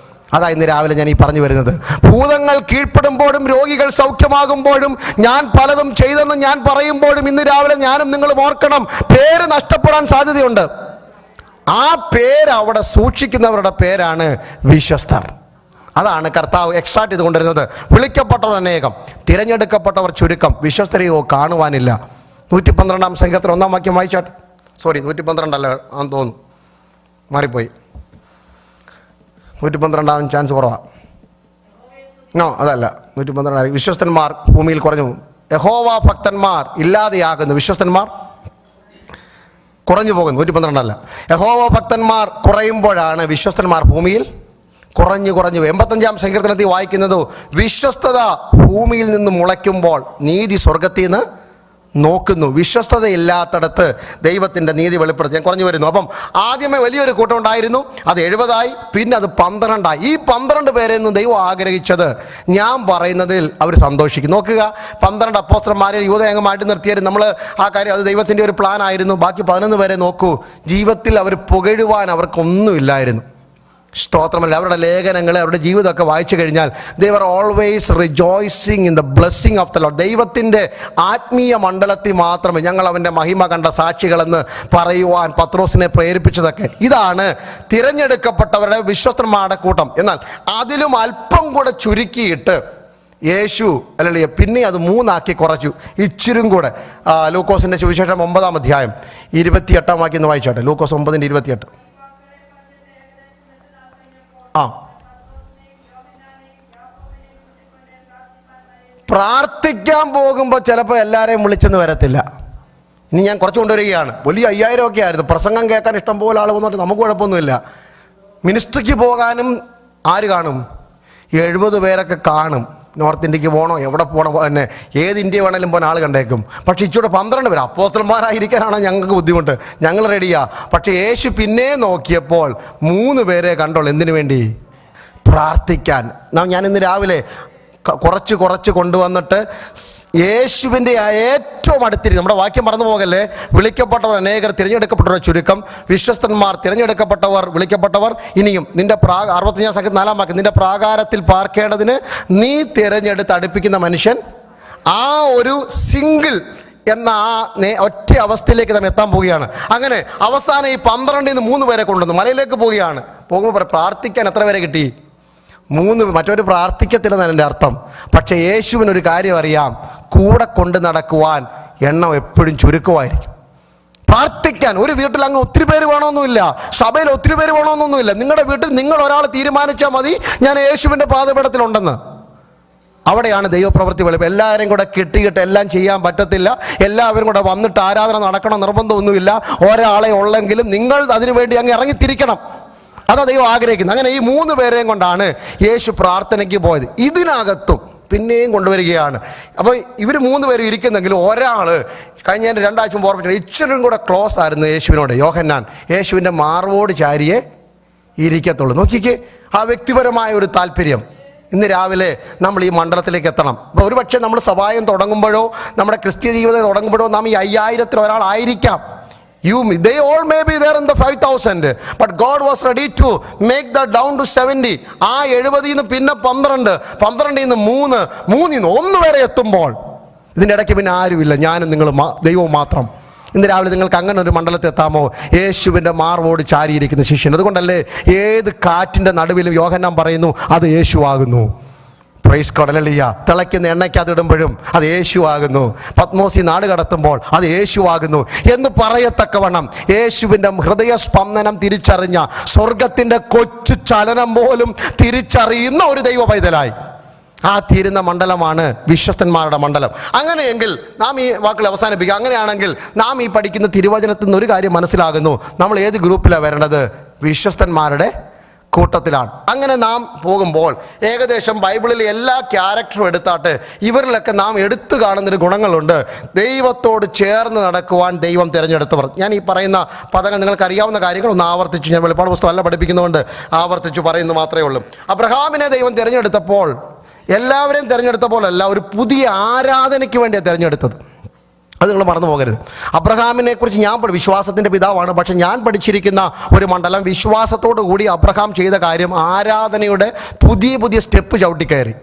അതാ ഇന്ന് രാവിലെ ഞാൻ ഈ പറഞ്ഞു വരുന്നത്. ഭൂതങ്ങൾ കീഴ്പ്പെടുമ്പോഴും രോഗികൾ സൗഖ്യമാകുമ്പോഴും ഞാൻ പലതും ചെയ്തെന്ന് ഞാൻ പറയുമ്പോഴും ഇന്ന് രാവിലെ ഞാനും നിങ്ങളും ഓർക്കണം, പേര് നഷ്ടപ്പെടാൻ സാധ്യതയുണ്ട്. ആ പേര് അവിടെ സൂക്ഷിക്കുന്നവരുടെ പേരാണ് വിശ്വസ്തർ. അതാണ് കർത്താവ് എക്സ്ട്രാക്ട് ചെയ്ത് കൊണ്ടിരുന്നത്. വിളിക്കപ്പെട്ടവർ അനേകം, തിരഞ്ഞെടുക്കപ്പെട്ടവർ ചുരുക്കം, വിശ്വസ്തരെയോ കാണുവാനില്ല. 112-ാം സംഘത്തിൽ 1-ാം വാക്യം വായിച്ചാട്ടെ. 112 അല്ല ആണെന്ന് തോന്നുന്നു, മാറിപ്പോയി. 112 ചാൻസ് കുറവാണ്. അതല്ല, 112. വിശ്വസ്തന്മാർ ഭൂമിയിൽ കുറഞ്ഞു, യഹോവ ഭക്തന്മാർ ഇല്ലാതെയാകുന്നു. വിശ്വസ്തന്മാർ കുറഞ്ഞു പോകുന്നു. 112 അല്ല, യഹോവ ഭക്തന്മാർ കുറയുമ്പോഴാണ് വിശ്വസ്തന്മാർ ഭൂമിയിൽ കുറഞ്ഞു. 85-ാം സങ്കീർത്തനത്തിൽ വായിക്കുന്നത്, വിശ്വസ്തത ഭൂമിയിൽ നിന്ന് മുളയ്ക്കുമ്പോൾ നീതി സ്വർഗത്തിൽ നിന്ന് നോക്കുന്നു. വിശ്വസ്തതയില്ലാത്തടത്ത് ദൈവത്തിൻ്റെ നീതി വെളിപ്പെടുത്തി. ഞാൻ കുറഞ്ഞു വരുന്നു. അപ്പം ആദ്യമേ വലിയൊരു കൂട്ടം ഉണ്ടായിരുന്നു, അത് 70 പിന്നെ അത് 12. ഈ 12 പേരെയൊന്നും ദൈവം ആഗ്രഹിച്ചത് ഞാൻ പറയുന്നതിൽ അവർ സന്തോഷിക്കും. നോക്കുക, 12 അപ്പോസ്തലന്മാരിൽ യൂദയെ അങ്ങ് മാറ്റി നിർത്തിയാലും നമ്മൾ ആ കാര്യം, അത് ദൈവത്തിൻ്റെ ഒരു പ്ലാൻ ആയിരുന്നു. ബാക്കി 11 പേരെ നോക്കൂ, ജീവിതത്തിൽ അവർ പുകഴുവാൻ അവർക്കൊന്നുമില്ലായിരുന്നു. സ്തോത്രമല്ല. അവരുടെ ലേഖനങ്ങൾ, അവരുടെ ജീവിതമൊക്കെ വായിച്ചു കഴിഞ്ഞാൽ they were always rejoicing in the blessing of the Lord. ദൈവത്തിൻ്റെ ആത്മീയ മണ്ഡലത്തിൽ മാത്രമേ ഞങ്ങൾ അവൻ്റെ മഹിമ കണ്ട സാക്ഷികളെന്ന് പറയുവാൻ പത്രോസിനെ പ്രേരിപ്പിച്ചതൊക്കെ. ഇതാണ് തിരഞ്ഞെടുക്കപ്പെട്ടവരുടെ വിശ്വസ്തന്മാരുടെ കൂട്ടം. എന്നാൽ അതിലും അല്പം കൂടെ ചുരുക്കിയിട്ട് യേശു അല്ലേ പിന്നെ അത് 3 കുറച്ചു, ഇച്ചിരും കൂടെ. ലൂക്കോസിൻ്റെ സുവിശേഷം 9-ാം അധ്യായം 28-ാം വാക്യം എന്ന് വായിച്ചോട്ടെ. ലൂക്കോസ് 9:28. പ്രാർത്ഥിക്കാൻ പോകുമ്പോൾ ചിലപ്പോൾ എല്ലാവരെയും വിളിച്ചെന്ന് വരത്തില്ല. ഇനി ഞാൻ കുറച്ച് കൊണ്ടുവരികയാണ്. വലിയ 5000 ഒക്കെ ആയിരുന്നു. പ്രസംഗം കേൾക്കാൻ ഇഷ്ടം പോലെ ആൾ വന്നിട്ട് നമുക്ക് കുഴപ്പമൊന്നുമില്ല. മിനിസ്ട്രിക്ക് പോകാനും ആര് കാണും? 70 പേരൊക്കെ കാണും. നോർത്ത് ഇന്ത്യക്ക് പോകണോ, എവിടെ പോകണം, തന്നെ ഏത് ഇന്ത്യ വേണമെങ്കിലും പോകാൻ ആൾ കണ്ടേക്കും. പക്ഷേ ഇച്ചിരി 12 പേര് അപ്പോസ്തലന്മാരായിരിക്കാനാണ് ഞങ്ങൾക്ക് ബുദ്ധിമുട്ട്, ഞങ്ങൾ റെഡിയാ. പക്ഷേ യേശു പിന്നെ നോക്കിയപ്പോൾ 3 പേരെ കണ്ടോളൂ. എന്തിനു വേണ്ടി? പ്രാർത്ഥിക്കാൻ. ഞാൻ ഇന്ന് രാവിലെ കുറച്ച് കൊണ്ടുവന്നിട്ട് യേശുവിൻ്റെ ഏറ്റവും അടുത്തിരിക്കും. നമ്മുടെ വാക്യം മറന്നു പോകല്ലേ. വിളിക്കപ്പെട്ടവർ അനേകർ, തിരഞ്ഞെടുക്കപ്പെട്ടവർ ചുരുക്കം, വിശ്വസ്തന്മാർ, തിരഞ്ഞെടുക്കപ്പെട്ടവർ, വിളിക്കപ്പെട്ടവർ ഇനിയും. നിന്റെ 65-ാം സംഘത്തിൽ 4-ാം വാക്യം, നിന്റെ പ്രാകാരത്തിൽ പാർക്കേണ്ടതിന് നീ തിരഞ്ഞെടുത്ത് അടുപ്പിക്കുന്ന മനുഷ്യൻ ആ ഒരു സിംഗിൾ എന്ന ഒറ്റ അവസ്ഥയിലേക്ക് നാം എത്താൻ പോവുകയാണ്. അങ്ങനെ അവസാനം ഈ 12 3 പേരെ കൊണ്ടുവന്നു മലയിലേക്ക് പോവുകയാണ്. പോകുമ്പോൾ പ്രാർത്ഥിക്കാൻ എത്ര പേരെ കിട്ടി? 3. മറ്റൊരു പ്രാർത്ഥിക്കത്തില്ലെന്നാണ് എൻ്റെ അർത്ഥം. പക്ഷേ യേശുവിനൊരു കാര്യം അറിയാം, കൂടെ കൊണ്ട് നടക്കുവാൻ എണ്ണം എപ്പോഴും ചുരുക്കമായിരിക്കും. പ്രാർത്ഥിക്കാൻ ഒരു വീട്ടിൽ അങ്ങ് ഒത്തിരി പേര് വേണമെന്നൊന്നുമില്ല, സഭയിൽ ഒത്തിരി പേര് വേണമെന്നൊന്നുമില്ല. നിങ്ങളുടെ വീട്ടിൽ നിങ്ങൾ ഒരാൾ തീരുമാനിച്ചാൽ മതി, ഞാൻ യേശുവിൻ്റെ പാദപീഠത്തിലുണ്ടെന്ന്. അവിടെയാണ് ദൈവപ്രവൃത്തി വെളിപ്പെടും. എല്ലാവരും കൂടെ കെട്ടിയിട്ട് എല്ലാം ചെയ്യാൻ പറ്റത്തില്ല. എല്ലാവരും കൂടെ വന്നിട്ട് ആരാധന നടക്കണം നിർബന്ധമൊന്നുമില്ല. ഒരാളെ ഉള്ളെങ്കിലും നിങ്ങൾ അതിനുവേണ്ടി അങ്ങ് ഇറങ്ങിത്തിരിക്കണം. അതാ ദൈവം ആഗ്രഹിക്കുന്നത്. അങ്ങനെ ഈ 3 പേരെയും കൊണ്ടാണ് യേശു പ്രാർത്ഥനയ്ക്ക് പോയത്. ഇതിനകത്തും പിന്നെയും കൊണ്ടുവരികയാണ്. അപ്പോൾ ഇവർ 3 പേരും ഇരിക്കുന്നെങ്കിലും ഒരാൾ കഴിഞ്ഞ 2 ആഴ്ച മുമ്പ് ഓർമ്മിച്ചു, ഇച്ചിരും കൂടെ ക്ലോസ് ആയിരുന്നു യേശുവിനോട്. യോഹന്നാൻ യേശുവിൻ്റെ മാർവോട് ചാരിയേ ഇരിക്കത്തുള്ളൂ. നോക്കിക്കേ, ആ വ്യക്തിപരമായ ഒരു താല്പര്യം. ഇന്ന് രാവിലെ നമ്മൾ ഈ മണ്ഡലത്തിലേക്ക് എത്തണം. അപ്പോൾ ഒരുപക്ഷെ നമ്മൾ സഭായം തുടങ്ങുമ്പോഴോ നമ്മുടെ ക്രിസ്ത്യ ജീവിതം തുടങ്ങുമ്പോഴോ നാം ഈ 5000 ഒരാളായിരിക്കാം. They all may be there in the 5,000, but God was ready to make that down to 70. ആ 70 പിന്നെ 12, 12 3, 3 1 വരെ എത്തുമ്പോൾ ഇതിൻ്റെ ഇടയ്ക്ക് പിന്നെ ആരുമില്ല, ഞാനും നിങ്ങളും ദൈവവും മാത്രം. ഇന്ന് രാവിലെ നിങ്ങൾക്ക് അങ്ങനെ ഒരു മണ്ഡലത്തിൽ എത്താമോ? യേശുവിൻ്റെ മാർവോട് ചാരിയിരിക്കുന്ന ശിഷ്യൻ. അതുകൊണ്ടല്ലേ ഏത് കാറ്റിൻ്റെ നടുവിലും യോഹന്നാൻ പറയുന്നു അത് യേശുവാകുന്നു. Praise God, hallelujah. തിളയ്ക്കുന്ന എണ്ണയ്ക്കകത്തിടുമ്പോഴും അത് യേശുവാകുന്നു. പത്മോസി നാട് കടത്തുമ്പോൾ അത് യേശുവാകുന്നു എന്ന് പറയത്തക്കവണ്ണം യേശുവിൻ്റെ ഹൃദയസ്പന്ദനം തിരിച്ചറിഞ്ഞ, സ്വർഗത്തിൻ്റെ കൊച്ചു ചലനം പോലും തിരിച്ചറിയുന്ന ഒരു ദൈവ പൈതലായി ആ തീരുന്ന മണ്ഡലമാണ് വിശ്വസ്തന്മാരുടെ മണ്ഡലം. അങ്ങനെയെങ്കിൽ നാം ഈ വാക്കുകൾ അവസാനിപ്പിക്കുക. അങ്ങനെയാണെങ്കിൽ നാം ഈ പഠിക്കുന്ന തിരുവചനത്തിൽ നിന്ന് ഒരു കാര്യം മനസ്സിലാകുന്നു, നമ്മൾ ഏത് ഗ്രൂപ്പിലാണ് വരേണ്ടത്? വിശ്വസ്തന്മാരുടെ കൂട്ടത്തിലാണ്. അങ്ങനെ നാം പോകുമ്പോൾ ഏകദേശം ബൈബിളിലെ എല്ലാ ക്യാരക്ടറും എടുത്താട്ട് ഇവരിലൊക്കെ നാം എടുത്തു കാണുന്നൊരു ഗുണങ്ങളുണ്ട്. ദൈവത്തോട് ചേർന്ന് നടക്കുവാൻ ദൈവം തിരഞ്ഞെടുത്തവർ. ഞാൻ ഈ പറയുന്ന പദങ്ങൾ നിങ്ങൾക്ക് അറിയാവുന്ന കാര്യങ്ങൾ ഒന്ന് ആവർത്തിച്ചു, ഞാൻ വെളിപ്പാട് പുസ്തകം അല്ല പഠിപ്പിക്കുന്നതുകൊണ്ട് ആവർത്തിച്ചു പറയുന്നു മാത്രമേ ഉള്ളൂ. അബ്രഹാമിനെ ദൈവം തിരഞ്ഞെടുത്തപ്പോൾ എല്ലാവരെയും തിരഞ്ഞെടുത്ത പോലല്ല, ഒരു പുതിയ ആരാധനയ്ക്ക് വേണ്ടിയാണ് തിരഞ്ഞെടുത്തത്. അത് നിങ്ങൾ മറന്നു പോകരുത്. അബ്രഹാമിനെ കുറിച്ച് ഞാൻ വിശ്വാസത്തിൻ്റെ പിതാവാണ്, പക്ഷെ ഞാൻ പഠിച്ചിരിക്കുന്ന ഒരു മണ്ഡലം വിശ്വാസത്തോടു കൂടി അബ്രഹാം ചെയ്ത കാര്യം ആരാധനയുടെ പുതിയ സ്റ്റെപ്പ് ചവിട്ടിക്കയറി.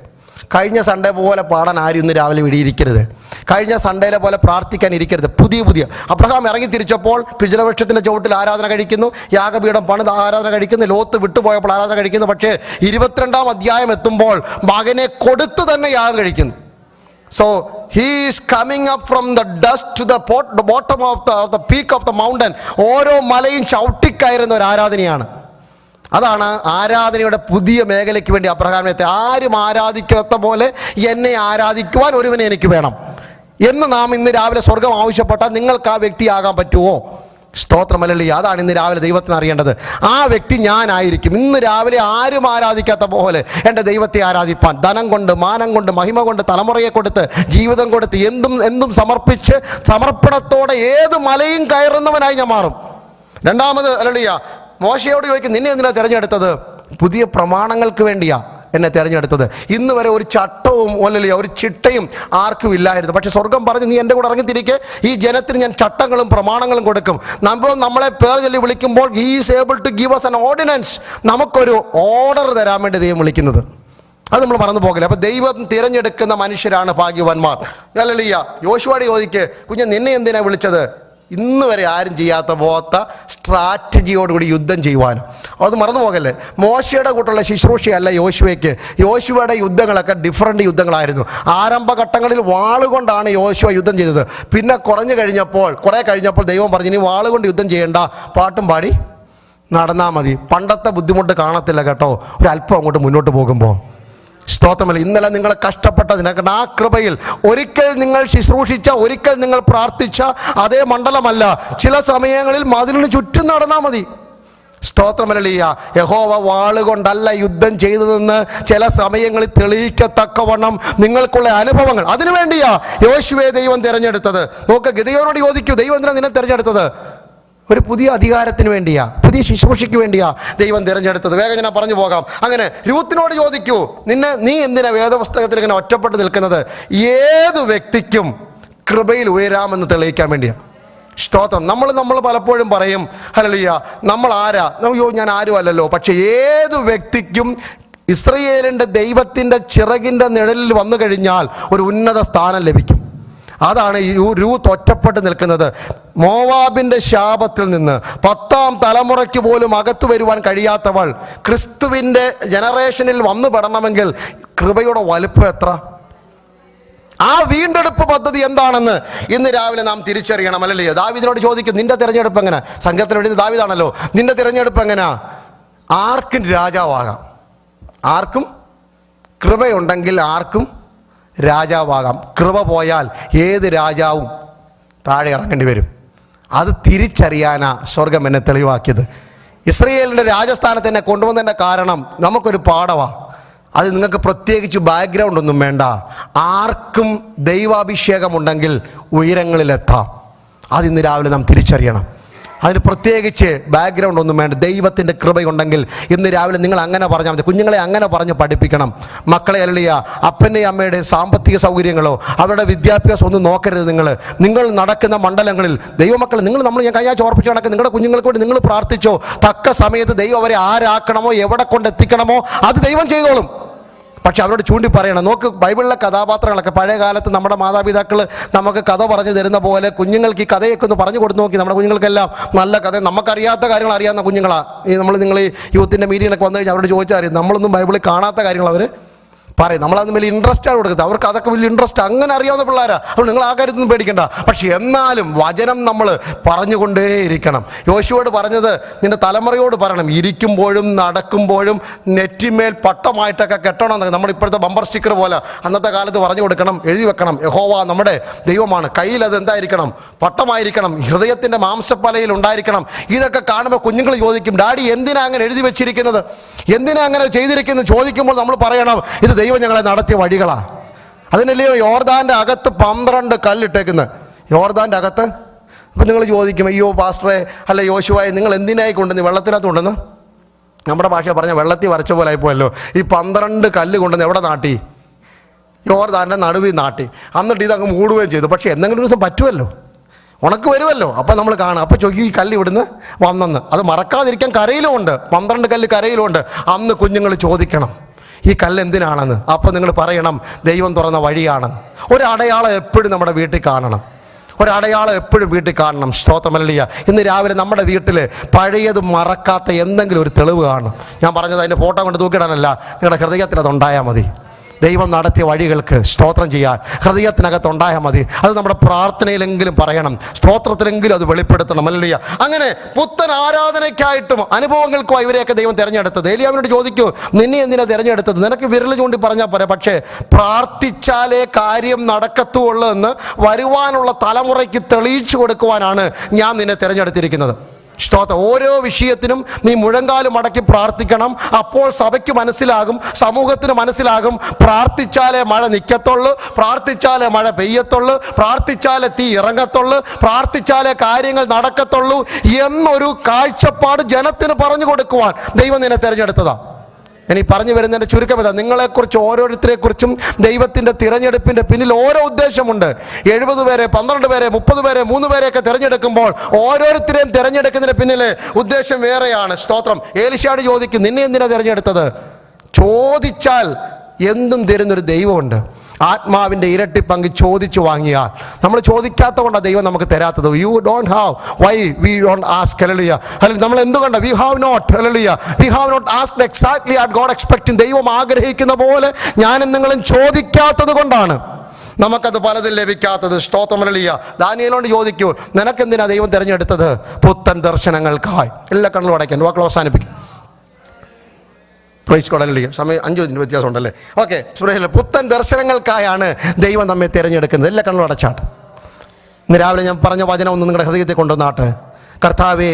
കഴിഞ്ഞ സൺഡേ പോലെ പാടാൻ ആരും ഇന്ന് രാവിലെ ഇടിയിരിക്കരുത്. കഴിഞ്ഞ സൺഡേയിലെ പോലെ പ്രാർത്ഥിക്കാൻ ഇരിക്കരുത്. പുതിയ അബ്രഹാം ഇറങ്ങി തിരിച്ചപ്പോൾ പിജലവൃക്ഷത്തിൻ്റെ ചുവട്ടിൽ ആരാധന കഴിക്കുന്നു, യാഗപീഠം പണിത് ആരാധന കഴിക്കുന്നു, ലോത്ത് വിട്ടുപോയപ്പോൾ ആരാധന കഴിക്കുന്നു. പക്ഷേ 22-ാം അധ്യായം എത്തുമ്പോൾ മകനെ കൊടുത്ത് തന്നെ യാഗം കഴിക്കുന്നു. So he is coming up from the dust to the bottom of the peak of the mountain. ഓരോ മലയും ചവിട്ടിക്കയറുന്ന ഒരു ആരാധനയാണ്. അതാണ് ആരാധനയുടെ പുതിയ മേഖലയ്ക്ക് വേണ്ടി അബ്രഹാമിനെ ആരും ആരാധിക്കാത്ത പോലെ എന്നെ ആരാധിക്കുവാൻ ഒരുവനെ എനിക്ക് വേണം എന്ന് നാം ഇന്ന് രാവിലെ സ്വർഗം ആവശ്യപ്പെട്ടാൽ നിങ്ങൾക്ക് ആ വ്യക്തിയാകാൻ പറ്റുമോ? സ്തോത്രം, ഹല്ലേലൂയ. അതാണ് ഇന്ന് രാവിലെ ദൈവത്തിന് അറിയേണ്ടത്. ആ വ്യക്തി ഞാനായിരിക്കും. ഇന്ന് രാവിലെ ആരും ആരാധിക്കാത്ത പോലെ എൻ്റെ ദൈവത്തെ ആരാധിപ്പാൻ ധനം കൊണ്ട്, മാനം കൊണ്ട്, മഹിമ കൊണ്ട്, തലമുറയെ കൊടുത്ത്, ജീവിതം കൊടുത്ത്, എന്തും സമർപ്പിച്ച് സമർപ്പണത്തോടെ ഏത് മലയും കയറുന്നവനായി ഞാൻ മാറും. രണ്ടാമത്, ഹല്ലേലൂയ, മോശയോട് ചോദിക്കും, നിന്നെ എന്തിനാ തിരഞ്ഞെടുത്തത്? പുതിയ പ്രമാണങ്ങൾക്ക് വേണ്ടിയാ എന്നെ തിരഞ്ഞെടുത്തത്. ഇന്ന് വരെ ഒരു ചട്ടവും ഒല്ലല്ല, ഒരു ചിട്ടയും ആർക്കും ഇല്ലായിരുന്നു. പക്ഷെ സ്വർഗം പറഞ്ഞു, നീ എൻ്റെ കൂടെ ഇറങ്ങിത്തിരിക്കെ ഈ ജനത്തിന് ഞാൻ ചട്ടങ്ങളും പ്രമാണങ്ങളും കൊടുക്കും. നമ്മളെ പേർ ചൊല്ലി വിളിക്കുമ്പോൾ he is able to give us an ordinance. നമുക്കൊരു ഓർഡർ തരാൻ വേണ്ടി ദൈവം വിളിക്കുന്നത്. അത് നമ്മൾ മറന്നു പോകില്ല. അപ്പോൾ ദൈവം തിരഞ്ഞെടുക്കുന്ന മനുഷ്യരാണ് ഭാഗ്യവാന്മാർ. ഹല്ലേലൂയ. യോശുവയോട് ചോദിക്ക്, കുഞ്ഞ് നിന്നെ എന്തിനാ വിളിച്ചത്? ഇന്ന് വരെ ആരും ചെയ്യാത്ത പോത്ത സ്ട്രാറ്റജിയോടുകൂടി യുദ്ധം ചെയ്യുവാനും. അത് മറന്നു പോകല്ലേ. മോശയുടെ കൂട്ടുള്ള ശുശ്രൂഷയല്ല യോശുവയ്ക്ക്. യോശുവയുടെ യുദ്ധങ്ങളൊക്കെ ഡിഫറൻറ്റ് യുദ്ധങ്ങളായിരുന്നു. ആരംഭഘട്ടങ്ങളിൽ വാളുകൊണ്ടാണ് യോശുവ യുദ്ധം ചെയ്തത്. പിന്നെ കുറേ കഴിഞ്ഞപ്പോൾ ദൈവം പറഞ്ഞു, ഇനി വാളുകൊണ്ട് യുദ്ധം ചെയ്യേണ്ട, പാട്ടും പാടി നടന്നാൽ മതി. പണ്ടത്തെ ബുദ്ധിമുട്ട് കാണത്തില്ല കേട്ടോ, ഒരല്പം അങ്ങോട്ട് മുന്നോട്ട് പോകുമ്പോൾ. സ്തോത്രമല്ല. ഇന്നലെ നിങ്ങൾ കഷ്ടപ്പെട്ടതിനൊക്കെ ആ കൃപയിൽ ഒരിക്കൽ നിങ്ങൾ ശുശ്രൂഷിച്ച, ഒരിക്കൽ നിങ്ങൾ പ്രാർത്ഥിച്ച അതേ മണ്ഡലമല്ല. ചില സമയങ്ങളിൽ മതിലിന് ചുറ്റും നടന്നാൽ മതി. സ്തോത്രമല്ലിയ. യഹോവ വാളുകൊണ്ടല്ല യുദ്ധം ചെയ്തതെന്ന് ചില സമയങ്ങളിൽ തെളിയിക്കത്തക്കവണ്ണം നിങ്ങൾക്കുള്ള അനുഭവങ്ങൾ, അതിനുവേണ്ടിയാ യോശുവയെ ദൈവം തിരഞ്ഞെടുത്തത്. നോക്ക്, ഗിദെയോനോട് ചോദിക്കൂ, ദൈവം എന്തിനാ നിന്നെ തിരഞ്ഞെടുത്തത്? ഒരു പുതിയ അധികാരത്തിന് വേണ്ടിയാ, പുതിയ ശുശ്രൂഷയ്ക്ക് വേണ്ടിയാ ദൈവം തിരഞ്ഞെടുത്തത്. വേഗം ഞാൻ പറഞ്ഞു പോകാം. അങ്ങനെ രൂത്തിനോട് ചോദിക്കൂ, നീ എന്തിനാ വേദപുസ്തകത്തിൽ ഇങ്ങനെ ഒറ്റപ്പെട്ട് നിൽക്കുന്നത്? ഏത് വ്യക്തിക്കും കൃപയിൽ ഉയരാമെന്ന് തെളിയിക്കാൻ വേണ്ടിയാ. സ്തോത്രം. നമ്മൾ പലപ്പോഴും പറയും, ഹല്ലേലൂയ, നമ്മൾ ആരാ? ഞാൻ ആരും അല്ലല്ലോ. പക്ഷെ ഏത് വ്യക്തിക്കും ഇസ്രയേലിൻ്റെ ദൈവത്തിൻ്റെ ചിറകിൻ്റെ നിഴലിൽ വന്നു കഴിഞ്ഞാൽ ഒരു ഉന്നത സ്ഥാനം ലഭിക്കും. അതാണ് ഈ രൂത്ത് ഒറ്റപ്പെട്ട് നിൽക്കുന്നത്. മോവാബിൻ്റെ ശാപത്തിൽ നിന്ന് 10ാം തലമുറയ്ക്ക് പോലും അകത്തു വരുവാൻ കഴിയാത്തവൾ ക്രിസ്തുവിൻ്റെ ജനറേഷനിൽ വന്നു പെടണമെങ്കിൽ കൃപയുടെ വലുപ്പം എത്ര! ആ വീണ്ടെടുപ്പ് പദ്ധതി എന്താണെന്ന് ഇന്ന് രാവിലെ നാം തിരിച്ചറിയണം, അല്ലല്ലേ? ദാവീദിനോട് ചോദിക്കും, നിന്റെ തിരഞ്ഞെടുപ്പ് എങ്ങനെ? സംഘത്തിന് വേണ്ടി ദാവീദാണല്ലോ. നിന്റെ തിരഞ്ഞെടുപ്പ് എങ്ങനെയാ? ആർക്കും രാജാവാകാം. ആർക്കും കൃപയുണ്ടെങ്കിൽ ആർക്കും രാജാവാകാം. കൃപ പോയാൽ ഏത് രാജാവും താഴെ ഇറങ്ങേണ്ടി വരും. അത് തിരിച്ചറിയാനാ സ്വർഗം എന്നെ തെളിവാക്കിയത്. ഇസ്രയേലിൻ്റെ രാജസ്ഥാനത്ത് എന്നെ കൊണ്ടുവന്നതിൻ്റെ കാരണം നമുക്കൊരു പാഠമാണ്. അത് നിങ്ങൾക്ക് പ്രത്യേകിച്ച് ബാക്ക്ഗ്രൗണ്ട് ഒന്നും വേണ്ട. ആർക്കും ദൈവാഭിഷേകമുണ്ടെങ്കിൽ ഉയരങ്ങളിലെത്താം. അതിന്ന് രാവിലെ നാം തിരിച്ചറിയണം. അതിന് പ്രത്യേകിച്ച് ബാക്ക്ഗ്രൗണ്ട് ഒന്നും വേണ്ട. ദൈവത്തിൻ്റെ കൃപയുണ്ടെങ്കിൽ ഇന്ന് രാവിലെ നിങ്ങൾ അങ്ങനെ പറഞ്ഞാൽ മതി. കുഞ്ഞുങ്ങളെ അങ്ങനെ പറഞ്ഞ് പഠിപ്പിക്കണം. മക്കളെ അല്ലിയ അപ്പൻ്റെയും അമ്മയുടെ സാമ്പത്തിക സൗകര്യങ്ങളോ അവരുടെ വിദ്യാഭ്യാസം ഒന്നും നോക്കരുത്. നിങ്ങൾ നടക്കുന്ന മണ്ഡലങ്ങളിൽ ദൈവമക്കൾ ഞാൻ കഴിഞ്ഞാൽ ഓർപ്പിച്ച് നടക്കുക. നിങ്ങളുടെ കുഞ്ഞുങ്ങൾക്ക് വേണ്ടി നിങ്ങൾ പ്രാർത്ഥിച്ചോ. തക്ക സമയത്ത് ദൈവം അവരെ ആരാക്കണമോ എവിടെ കൊണ്ടെത്തിക്കണമോ അത് ദൈവം ചെയ്തോളും. പക്ഷെ അവരോട് ചൂണ്ടി പറയണം. നോക്ക്, ബൈബിളിലെ കഥാപാത്രങ്ങളൊക്കെ പഴയ കാലത്ത് നമ്മുടെ മാതാപിതാക്കൾ നമുക്ക് കഥ പറഞ്ഞു തരുന്ന പോലെ കുഞ്ഞുങ്ങൾക്ക് ഈ കഥയൊക്കെ ഒന്ന് പറഞ്ഞു കൊടുത്ത് നോക്കി. നമ്മുടെ കുഞ്ഞുങ്ങൾക്കെല്ലാം നല്ല കഥ, നമുക്കറിയാത്ത കാര്യങ്ങൾ അറിയാവുന്ന കുഞ്ഞുങ്ങളാണ്. നിങ്ങൾ ഈ യൂത്തിൻ്റെ മീറ്റിങ്ങിനൊക്കെ വന്നു കഴിഞ്ഞാൽ അവരോട് ചോദിച്ചാൽ അറിയാം. നമ്മളൊന്നും ബൈബിളിൽ കാണാത്ത കാര്യങ്ങൾ അവർ പറയും. നമ്മളതിന് വലിയ ഇൻട്രസ്റ്റാണ് കൊടുക്കുന്നത്. അവർക്ക് അതൊക്കെ വലിയ ഇൻട്രസ്റ്റ്, അങ്ങനെ അറിയാവുന്ന പിള്ളേരാ. അപ്പോൾ നിങ്ങൾ ആ കാര്യത്തിനും പേടിക്കണ്ട. പക്ഷെ എന്നാലും വചനം നമ്മൾ പറഞ്ഞുകൊണ്ടേയിരിക്കണം. യോശുവോട് പറഞ്ഞത് നിന്റെ തലമുറയോട് പറയണം, ഇരിക്കുമ്പോഴും നടക്കുമ്പോഴും നെറ്റിമേൽ പട്ടമായിട്ടൊക്കെ കെട്ടണം. നമ്മൾ ഇപ്പോഴത്തെ ബമ്പർ സ്റ്റിക്കർ പോലെ അന്നത്തെ കാലത്ത് പറഞ്ഞു കൊടുക്കണം, എഴുതി വെക്കണം. യഹോവ നമ്മുടെ ദൈവമാണ്. കയ്യിൽ അത് എന്തായിരിക്കണം? പട്ടമായിരിക്കണം. ഹൃദയത്തിൻ്റെ മാംസപ്പലയിൽ ഉണ്ടായിരിക്കണം. ഇതൊക്കെ കാണുമ്പോൾ കുഞ്ഞുങ്ങൾ ചോദിക്കും, ഡാഡി എന്തിനാ അങ്ങനെ എഴുതി വെച്ചിരിക്കുന്നത്, എന്തിനാ അങ്ങനെ ചെയ്തിരിക്കുന്നത് ചോദിക്കുമ്പോൾ നമ്മൾ പറയണം, ഇത് ദൈവം ഞങ്ങളെ നടത്തിയ വഴികളാ. അതിനല്ലയോ യോർദാൻ്റെ അകത്ത് 12 കല്ലിട്ടേക്കുന്നത്. യോർദാൻ്റെ അകത്ത്. അപ്പം നിങ്ങൾ ചോദിക്കും, അയ്യോ പാസ്റ്ററെ അല്ല യോശുവായി നിങ്ങൾ എന്തിനായി കൊണ്ടുവന്ന് വെള്ളത്തിനകത്ത് കൊണ്ടുവന്ന്? നമ്മുടെ ഭാഷ പറഞ്ഞാൽ വെള്ളത്തിൽ വരച്ച പോലെ ആയിപ്പോയല്ലോ. ഈ 12 കല്ല് കൊണ്ടുവന്ന് എവിടെ നാട്ടി? യോർദാൻ്റെ നടുവിൽ നാട്ടി. എന്നിട്ട് ഇതങ്ങ് മൂടുകയും ചെയ്തു. പക്ഷേ എന്തെങ്കിലും ഒരു ദിവസം പറ്റുമല്ലോ, ഉണക്ക് വരുമല്ലോ. അപ്പം നമ്മൾ കാണാം. അപ്പം ചോദിക്കും, ഈ കല്ല് ഇവിടുന്ന് വന്നെന്ന്. അത് മറക്കാതിരിക്കാൻ കരയിലുമുണ്ട്, 12 കല്ല് കരയിലുമുണ്ട്. അന്ന് കുഞ്ഞുങ്ങൾ ചോദിക്കണം, ഈ കല്ല് എന്തിനാണെന്ന്. അപ്പോൾ നിങ്ങൾ പറയണം, ദൈവം തുറന്ന വഴിയാണെന്ന്. ഒരടയാളം എപ്പോഴും നമ്മുടെ വീട്ടിൽ കാണണം. ഒരടയാളം എപ്പോഴും വീട്ടിൽ കാണണം. സ്തോത്രമല്ലിയ. ഇന്ന് രാവിലെ നമ്മുടെ വീട്ടിൽ പഴയത് മറക്കാത്ത എന്തെങ്കിലും ഒരു തെളിവ് കാണണം. ഞാൻ പറഞ്ഞത് അതിൻ്റെ ഫോട്ടോ കൊണ്ട് തൂക്കിടാനല്ല, നിങ്ങളുടെ ഹൃദയത്തിൽ അതുണ്ടായാൽ മതി. ദൈവം നടത്തിയ വഴികൾക്ക് സ്തോത്രം ചെയ്യാൻ ഹൃദയത്തിനകത്തുണ്ടായാൽ മതി. അത് നമ്മുടെ പ്രാർത്ഥനയിലെങ്കിലും പറയണം, സ്തോത്രത്തിലെങ്കിലും അത് വെളിപ്പെടുത്തണം. അല്ലയ്യ. അങ്ങനെ പുത്തൻ ആരാധനയ്ക്കായിട്ടും അനുഭവങ്ങൾക്കുമായി ഇവരെയൊക്കെ ദൈവം തിരഞ്ഞെടുത്തത്. ഏലിയാവിനോട് ചോദിക്കൂ, നിന്നെ എന്തിനാ തിരഞ്ഞെടുത്തത്? നിനക്ക് വിരൽ ചൂണ്ടി പറഞ്ഞാൽ പോരെ, പക്ഷേ പ്രാർത്ഥിച്ചാലേ കാര്യം നടക്കത്തുള്ളൂ എന്ന് വരുവാനുള്ള തലമുറയ്ക്ക് തെളിയിച്ചു കൊടുക്കുവാനാണ് ഞാൻ നിന്നെ തിരഞ്ഞെടുത്തിരിക്കുന്നത്. സ്തോത്രം. ഓരോ വിഷയത്തിനും നീ മുഴങ്കാലും മടക്കി പ്രാർത്ഥിക്കണം. അപ്പോൾ സഭയ്ക്ക് മനസ്സിലാകും, സമൂഹത്തിന് മനസ്സിലാകും, പ്രാർത്ഥിച്ചാലേ മഴ നിൽക്കത്തുള്ളൂ, പ്രാർത്ഥിച്ചാലേ മഴ പെയ്യത്തുള്ളൂ, പ്രാർത്ഥിച്ചാലേ തീ ഇറങ്ങത്തുള്ളൂ, പ്രാർത്ഥിച്ചാലേ കാര്യങ്ങൾ നടക്കത്തുള്ളൂ എന്നൊരു കാഴ്ചപ്പാട് ജനത്തിന് പറഞ്ഞു കൊടുക്കുവാൻ ദൈവം നിന്നെ തിരഞ്ഞെടുത്തതാണ്. ഇനി പറഞ്ഞു വരുന്നതിൻ്റെ ചുരുക്കം ഇതാ, നിങ്ങളെക്കുറിച്ച് ഓരോരുത്തരെക്കുറിച്ചും ദൈവത്തിൻ്റെ തിരഞ്ഞെടുപ്പിൻ്റെ പിന്നിൽ ഓരോ ഉദ്ദേശമുണ്ട്. 70 പേരെ, 12 പേരെ, 30 പേരെ, 3 പേരെയൊക്കെ തിരഞ്ഞെടുക്കുമ്പോൾ ഓരോരുത്തരെയും തിരഞ്ഞെടുക്കുന്നതിന് പിന്നിൽ ഉദ്ദേശം വേറെയാണ്. സ്തോത്രം. ഏലിശയോട് ചോദിക്കും, നിന്നെ എന്തിനാ തിരഞ്ഞെടുത്തത്? ചോദിച്ചാൽ എന്തും തരുന്നൊരു ദൈവമുണ്ട്. ആത്മാവിൻ്റെ ഇരട്ടി പങ്ക് ചോദിച്ചു വാങ്ങിയാൽ, നമ്മൾ ചോദിക്കാത്ത കൊണ്ടാണ് ദൈവം നമുക്ക് തരാത്തത്. You don't have, why we don't ask. Hallelujah. അല്ലെങ്കിൽ നമ്മൾ എന്തുകൊണ്ട് we have not, hallelujah, we have not asked exactly at God expecting. ദൈവം ആഗ്രഹിക്കുന്ന പോലെ ഞാനും നിങ്ങളും ചോദിക്കാത്തത് കൊണ്ടാണ് നമുക്കത് പലതും ലഭിക്കാത്തത്. സ്തോത്രം. ഹല്ലേലൂയ. ദാനിയേലോട് ചോദിക്കൂ, നിനക്കെന്തിനാ ദൈവം തിരഞ്ഞെടുത്തത്? പുത്തൻ ദർശനങ്ങൾക്കായി. എല്ലാ കണ്ണുകളും അടയ്ക്കാൻ വാക്കുകൾ അവസാനിപ്പിക്കും. പ്രൈസ്കൊടലിയ സമയം 5 മിനിറ്റ് വ്യത്യാസം ഉണ്ടല്ലേ? ഓക്കെ. പുത്തൻ ദർശനങ്ങൾക്കായാണ് ദൈവം നമ്മെ തിരഞ്ഞെടുക്കുന്നത്. എല്ലാ കണ്ണുകളും അടച്ചാട്ട്. ഇന്ന് രാവിലെ ഞാൻ പറഞ്ഞ വചനം ഒന്ന് നിങ്ങളുടെ ഹൃദയത്തിൽ കൊണ്ടുവന്നാട്ട്. കർത്താവേ,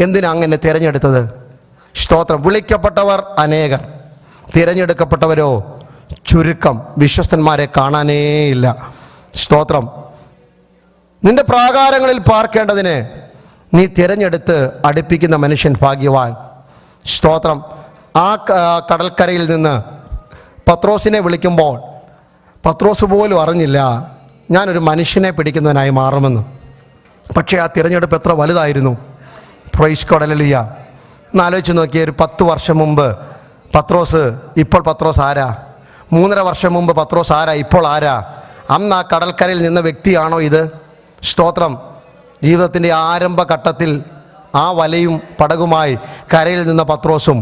എന്തിനാ അങ്ങനെ തിരഞ്ഞെടുത്തത്? സ്തോത്രം. വിളിക്കപ്പെട്ടവർ അനേകർ, തിരഞ്ഞെടുക്കപ്പെട്ടവരോ ചുരുക്കം. വിശ്വസ്തന്മാരെ കാണാനേയില്ല. സ്തോത്രം. നിന്റെ പ്രാകാരങ്ങളിൽ പാർക്കേണ്ടതിന് നീ തിരഞ്ഞെടുത്ത് അടുപ്പിക്കുന്ന മനുഷ്യൻ ഭാഗ്യവാൻ. സ്തോത്രം. ആ കടൽക്കരയിൽ നിന്ന് പത്രോസിനെ വിളിക്കുമ്പോൾ പത്രോസ് പോലും അറിഞ്ഞില്ല ഞാനൊരു മനുഷ്യനെ പിടിക്കുന്നവനായി മാറുമെന്ന്. പക്ഷേ ആ തിരഞ്ഞെടുപ്പ് എത്ര വലുതായിരുന്നു. Praise God. ഹല്ലേലൂയ. എന്നാലോചിച്ച് നോക്കിയ ഒരു 10 വർഷം മുമ്പ് ഇപ്പോൾ പത്രോസ് ആരാ? 3.5 വർഷം മുമ്പ് പത്രോസ് ആരാ? ഇപ്പോൾ ആരാ? അന്ന് ആ കടൽക്കരയിൽ നിന്ന വ്യക്തിയാണോ ഇത്? സ്തോത്രം. ജീവിതത്തിൻ്റെ ആരംഭഘട്ടത്തിൽ ആ വലയും പടകുമായി കരയിൽ നിന്ന പത്രോസും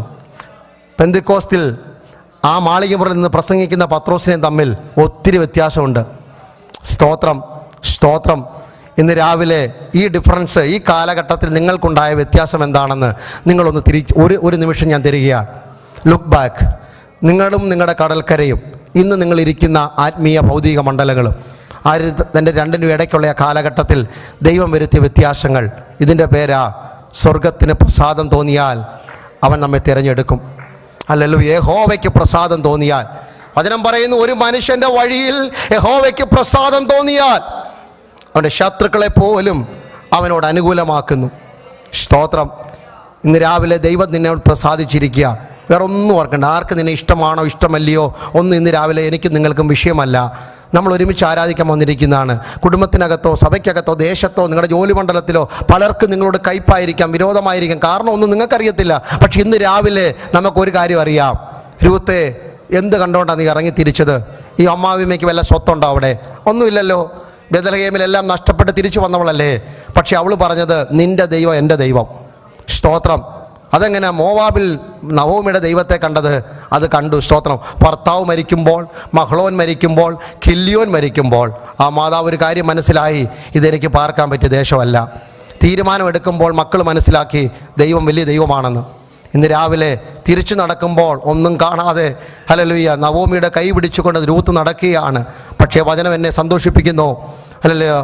പെന്തിക്കോസ്തിൽ ആ മാളികമുറിൽ നിന്ന് പ്രസംഗിക്കുന്ന പത്രോസിനെയും തമ്മിൽ ഒത്തിരി വ്യത്യാസമുണ്ട്. സ്തോത്രം, സ്തോത്രം. ഇന്ന് രാവിലെ ഈ ഡിഫറൻസ്, ഈ കാലഘട്ടത്തിൽ നിങ്ങൾക്കുണ്ടായ വ്യത്യാസം എന്താണെന്ന് നിങ്ങളൊന്ന് ഒരു നിമിഷം ഞാൻ തരികയാണ്. Look back. നിങ്ങളും നിങ്ങളുടെ കടൽക്കരയും ഇന്ന് നിങ്ങളിരിക്കുന്ന ആത്മീയ ഭൗതിക മണ്ഡലങ്ങളും തൻ്റെ രണ്ടിനും ഇടയ്ക്കുള്ള ആ കാലഘട്ടത്തിൽ ദൈവം വരുത്തിയ വ്യത്യാസങ്ങൾ, ഇതിൻ്റെ പേരാ സ്വർഗത്തിന് പ്രസാദം തോന്നിയാൽ അവൻ നമ്മെ തിരഞ്ഞെടുക്കും. ഹല്ലേലൂയ. യഹോവയ്ക്ക് പ്രസാദം തോന്നിയാൽ, വചനം പറയുന്നു, ഒരു മനുഷ്യൻ്റെ വഴിയിൽ യഹോവയ്ക്ക് പ്രസാദം തോന്നിയാൽ അവൻ്റെ ശത്രുക്കളെ പോലും അവനോട് അനുകൂലമാക്കുന്നു. സ്തോത്രം. ഇന്ന് രാവിലെ ദൈവം നിന്നോട് പ്രസാദിച്ചിരിക്കുക. വേറെ ഒന്നും ഓർക്കണ്ട. ആർക്ക് നിന്നെ ഇഷ്ടമാണോ ഇഷ്ടമല്ലയോ ഒന്നും ഇന്ന് രാവിലെ എനിക്കും നിങ്ങൾക്കും വിഷയമല്ല. നമ്മൾ ഒരുമിച്ച് ആരാധിക്കാൻ വന്നിരിക്കുന്നതാണ്. കുടുംബത്തിനകത്തോ സഭയ്ക്കകത്തോ ദേശത്തോ നിങ്ങളുടെ ജോലി മണ്ഡലത്തിലോ പലർക്കും നിങ്ങളോട് കയ്പായിരിക്കാം, വിരോധമായിരിക്കാം. കാരണം ഒന്നും നിങ്ങൾക്കറിയത്തില്ല. പക്ഷെ ഇന്ന് രാവിലെ നമുക്കൊരു കാര്യം അറിയാം. രൂത്തെ എന്ത് കണ്ടോണ്ടാണ് നീ ഇറങ്ങി തിരിച്ചത്? ഈ അമ്മാവിമ്മയ്ക്ക് വല്ല സ്വത്തുണ്ടോ അവിടെ? ഒന്നുമില്ലല്ലോ. ബേത്ലഹേമിലെല്ലാം നഷ്ടപ്പെട്ട് തിരിച്ചു വന്നവളല്ലേ. പക്ഷെ അവൾ പറഞ്ഞത്, നിൻ്റെ ദൈവം എൻ്റെ ദൈവം. സ്തോത്രം. അതെങ്ങനെ മോവാബിൽ നവോമിയുടെ ദൈവത്തെ കണ്ടത്? അത് കണ്ടു. സ്തോത്രം. ഭർത്താവ് മരിക്കുമ്പോൾ, മഹ്ളോൻ മരിക്കുമ്പോൾ, കില്യോൻ മരിക്കുമ്പോൾ ആ മാതാവ് ഒരു കാര്യം മനസ്സിലായി, ഇതെനിക്ക് പാർക്കാൻ പറ്റിയ ദേശമല്ല. തീരുമാനമെടുക്കുമ്പോൾ മക്കൾ മനസ്സിലാക്കി ദൈവം വലിയ ദൈവമാണെന്ന്. ഇന്ന് രാവിലെ തിരിച്ചു നടക്കുമ്പോൾ ഒന്നും കാണാതെ ഹല്ലേലൂയ നവോമിയുടെ കൈ പിടിച്ചുകൊണ്ട് രൂത്ത് നടക്കുകയാണ്. പക്ഷേ വചനം എന്നെ സന്തോഷിപ്പിക്കുന്നു. ഹല്ലേലൂയ.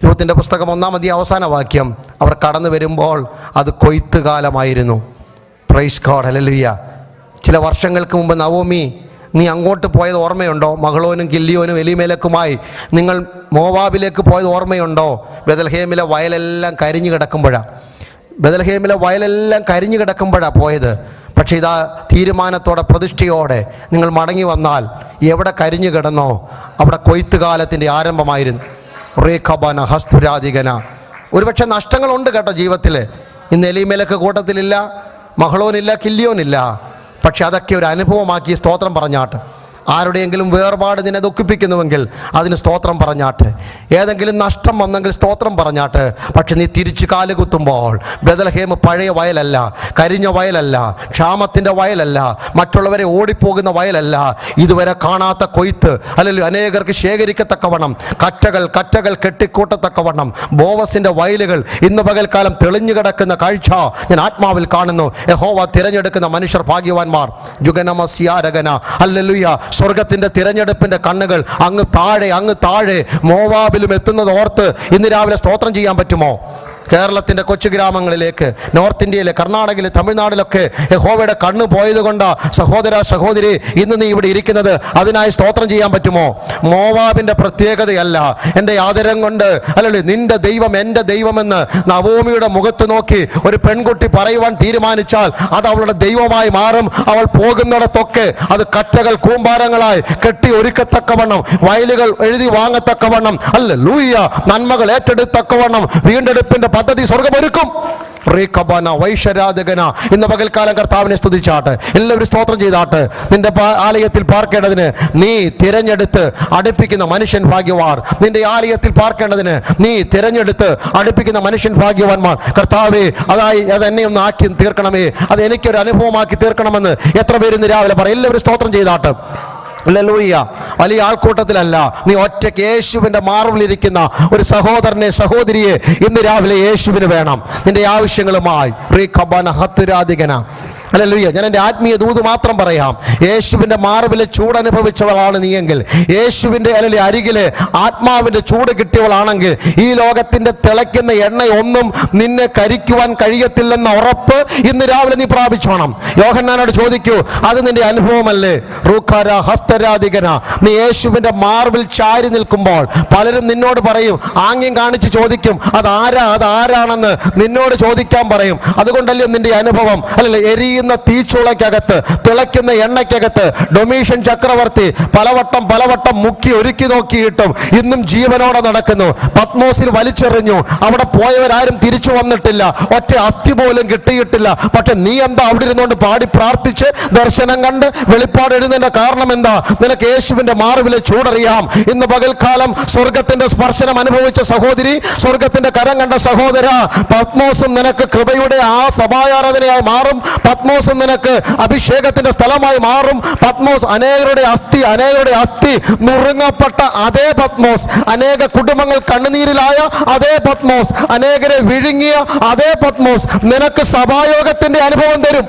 രൂത്തിൻ്റെ പുസ്തകം 1-ാം അധ്യായം അവസാന വാക്യം, അവർ കടന്നു വരുമ്പോൾ അത് കൊയ്ത്തുകാലമായിരുന്നു. Praise God. ഹല്ലേലൂയ. ചില വർഷങ്ങൾക്ക് മുമ്പ് നവോമി, നീ അങ്ങോട്ട് പോയത് ഓർമ്മയുണ്ടോ? മഹ്ളോനും കില്ലിയോനും എലീമേലക്കുമായി നിങ്ങൾ മോവാബിലേക്ക് പോയത് ഓർമ്മയുണ്ടോ? ബേത്ലഹേമിലെ വയലെല്ലാം കരിഞ്ഞു കിടക്കുമ്പോഴാണ് പോയത്. പക്ഷേ ഇതാ തീരുമാനത്തോടെ പ്രതിഷ്ഠയോടെ നിങ്ങൾ മടങ്ങി വന്നാൽ എവിടെ കരിഞ്ഞു കിടന്നോ അവിടെ കൊയ്ത്തുകാലത്തിൻ്റെ ആരംഭമായിരുന്നു. റേഖബന ഹസ്തുരാധികന. ഒരുപക്ഷെ നഷ്ടങ്ങളുണ്ട് കേട്ടോ ജീവിതത്തിൽ. ഇന്ന് എലീമേലക്ക് കൂട്ടത്തിലില്ല, മഹ്ളോനില്ല, കില്ലിയോനില്ല. പക്ഷെ അതൊക്കെ ഒരു അനുഭവമാക്കി സ്തോത്രം പറഞ്ഞാട്ട്. ആരുടെയെങ്കിലും വേർപാട് നിന്നെ ദുഃഖിപ്പിക്കുന്നുവെങ്കിൽ അതിന് സ്തോത്രം പറഞ്ഞാട്ട്. ഏതെങ്കിലും നഷ്ടം വന്നെങ്കിൽ സ്തോത്രം പറഞ്ഞാട്ട്. പക്ഷെ നീ തിരിച്ചു കാലുകുത്തുമ്പോൾ ബേത്ലഹേം പഴയ വയലല്ല, കരിഞ്ഞ വയലല്ല, ക്ഷാമത്തിൻ്റെ വയലല്ല, മറ്റുള്ളവരെ ഓടിപ്പോകുന്ന വയലല്ല. ഇതുവരെ കാണാത്ത കൊയ്ത്ത്, അല്ലെങ്കിൽ അനേകർക്ക് ശേഖരിക്കത്തക്കവണ്ണം കറ്റകൾ കെട്ടിക്കൂട്ടത്തക്കവണ്ണം ബോവസിൻ്റെ വയലുകൾ ഇന്ന് പകൽക്കാലം തെളിഞ്ഞു കിടക്കുന്ന കാഴ്ച ഞാൻ ആത്മാവിൽ കാണുന്നു. യഹോവ തിരഞ്ഞെടുക്കുന്ന മനുഷ്യർ ഭാഗ്യവാന്മാർ. ജുഗനമസ്യാരകന. ഹല്ലേലൂയ. സ്വർഗത്തിന്റെ തിരഞ്ഞെടുപ്പിന്റെ കണ്ണുകൾ അങ്ങ് താഴെ മോവാബിലും എത്തുന്നത് ഓർത്ത് ഇന്ന് രാവിലെ സ്തോത്രം ചെയ്യാൻ പറ്റുമോ? കേരളത്തിൻ്റെ കൊച്ചു ഗ്രാമങ്ങളിലേക്ക്, നോർത്ത് ഇന്ത്യയിലെ, കർണാടകയിൽ, തമിഴ്നാട്ടിലൊക്കെ യഹോവയുടെ കണ്ണ് പോയത് കൊണ്ട് സഹോദര സഹോദരി ഇന്ന് നീ ഇവിടെ ഇരിക്കുന്നത്. അതിനായി സ്തോത്രം ചെയ്യാൻ പറ്റുമോ? മോവാബിൻ്റെ പ്രത്യേകതയല്ല എൻ്റെ ആദരം കൊണ്ട്, അല്ലല്ലേ നിന്റെ ദൈവം എൻ്റെ ദൈവമെന്ന് നവോമിയുടെ മുഖത്ത് നോക്കി ഒരു പെൺകുട്ടി പറയുവാൻ തീരുമാനിച്ചാൽ അത് അവളുടെ ദൈവമായി മാറും. അവൾ പോകുന്നിടത്തൊക്കെ അത് കറ്റകൾ കൂമ്പാരങ്ങളായി കെട്ടി ഒരുക്കത്തക്കവണ്ണം, വയലുകൾ എഴുതി വാങ്ങത്തക്കവണ്ണം, ഹല്ലേലൂയ, നന്മകൾ ഏറ്റെടുത്തക്കവണ്ണം വീണ്ടെടുപ്പിന്റെ പദ്ധതി സ്വർഗമൊരുക്കും. വൈശ്വരാധകന. ഇന്ന് പകൽക്കാലം കർത്താവിനെ സ്തുതിച്ചാട്ട്, എല്ലാവരും സ്തോത്രം ചെയ്താട്ട്. നിന്റെ ആലയത്തിൽ പാർക്കേണ്ടതിന് നീ തിരഞ്ഞെടുത്ത് അടുപ്പിക്കുന്ന മനുഷ്യൻ ഭാഗ്യവാൻ. നിന്റെ ആലയത്തിൽ പാർക്കേണ്ടതിന് നീ തിരഞ്ഞെടുത്ത് അടുപ്പിക്കുന്ന മനുഷ്യൻ ഭാഗ്യവാന്മാർ. കർത്താവേ, അതെന്നെ ഒന്ന് ആക്കി തീർക്കണമേ, അത് എനിക്കൊരു അനുഭവമാക്കി തീർക്കണമെന്ന് എത്ര പേര് ഇന്ന് രാവിലെ പറയും? എല്ലാവരും സ്തോത്രം ചെയ്താട്ട്. ഹല്ലേലൂയ. വലിയ ആൾക്കൂട്ടത്തിലല്ല, നീ ഒറ്റയ്ക്ക് യേശുവിൻ്റെ മാർവിലിരിക്കുന്ന ഒരു സഹോദരനെ സഹോദരിയെ ഇന്ന് രാവിലെ യേശുവിന് വേണം. നിന്റെ ആവശ്യങ്ങളുമായി ഹല്ലേലൂയ. ഞാൻ എൻ്റെ ആത്മീയ ദൂത് മാത്രം പറയാം. യേശുവിൻ്റെ മാർവിലെ ചൂടനുഭവിച്ചവളാണ് നീയെങ്കിൽ, യേശുവിൻ്റെ അല്ലെങ്കിൽ അരികിലെ ആത്മാവിൻ്റെ ചൂട് കിട്ടിയവളാണെങ്കിൽ ഈ ലോകത്തിൻ്റെ തിളയ്ക്കുന്ന എണ്ണയൊന്നും നിന്നെ കരിക്കുവാൻ കഴിയത്തില്ലെന്ന ഉറപ്പ് ഇന്ന് രാവിലെ നീ പ്രാപിച്ചോണം. യോഹന്നാനോട് ചോദിക്കൂ, അത് നിന്റെ അനുഭവമല്ലേ? റൂഖാര ഹസ്തരാധികന. നീ യേശുവിൻ്റെ മാർവിൽ ചാരി നിൽക്കുമ്പോൾ പലരും നിന്നോട് പറയും, ആംഗ്യം കാണിച്ച് ചോദിക്കും, അതാരാണെന്ന് നിന്നോട് ചോദിക്കാൻ പറയും. അതുകൊണ്ടല്ലേ നിന്റെ അനുഭവം, അല്ലല്ലേ എരിയുന്ന എരിയുന്ന തീച്ചുളയ്ക്കകത്ത്, തിളയ്ക്കുന്ന എണ്ണയ്ക്കകത്ത് ഡൊമീഷ്യൻ ചക്രവർത്തി പലവട്ടം മുക്കി ഒരുക്കി നോക്കിയിട്ടും ഇന്നും ജീവനോടെ നടക്കുന്നു. പത്മോസിൽ വലിച്ചെറിഞ്ഞു, അവിടെ പോയവരാരും തിരിച്ചു വന്നിട്ടില്ല, ഒറ്റ അസ്ഥി പോലും കിട്ടിയിട്ടില്ല. പക്ഷെ നീ എന്താ അവിടെ ഇരുന്നുകൊണ്ട് പാടി പ്രാർത്ഥിച്ച് ദർശനം കണ്ട് വെളിപ്പാട് എഴുതുന്നതിന്റെ കാരണം എന്താ? നിനക്ക് യേശുവിന്റെ മാറിവിലെ ചൂടറിയാം. ഇന്ന് പകൽക്കാലം സ്വർഗത്തിന്റെ സ്പർശനം അനുഭവിച്ച സഹോദരി, സ്വർഗത്തിന്റെ കരം കണ്ട സഹോദര, പത്മോസും നിനക്ക് കൃപയുടെ ആ സഭായാരാധനയായി മാറും. പത്മോസും നിനക്ക് അഭിഷേകത്തിന്റെ സ്ഥലമായി മാറും. പത്മോസ് അനേകരുടെ അസ്ഥി നുറുങ്ങപ്പെട്ട അതേ പത്മോസ്, അനേക കുടുംബങ്ങൾ കണ്ണുനീരിലായ അതേ പത്മോസ്, അനേകരെ വിഴുങ്ങിയ അതേ പത്മോസ് നിനക്ക് സഭായോഗത്തിന്റെ അനുഭവം തരും.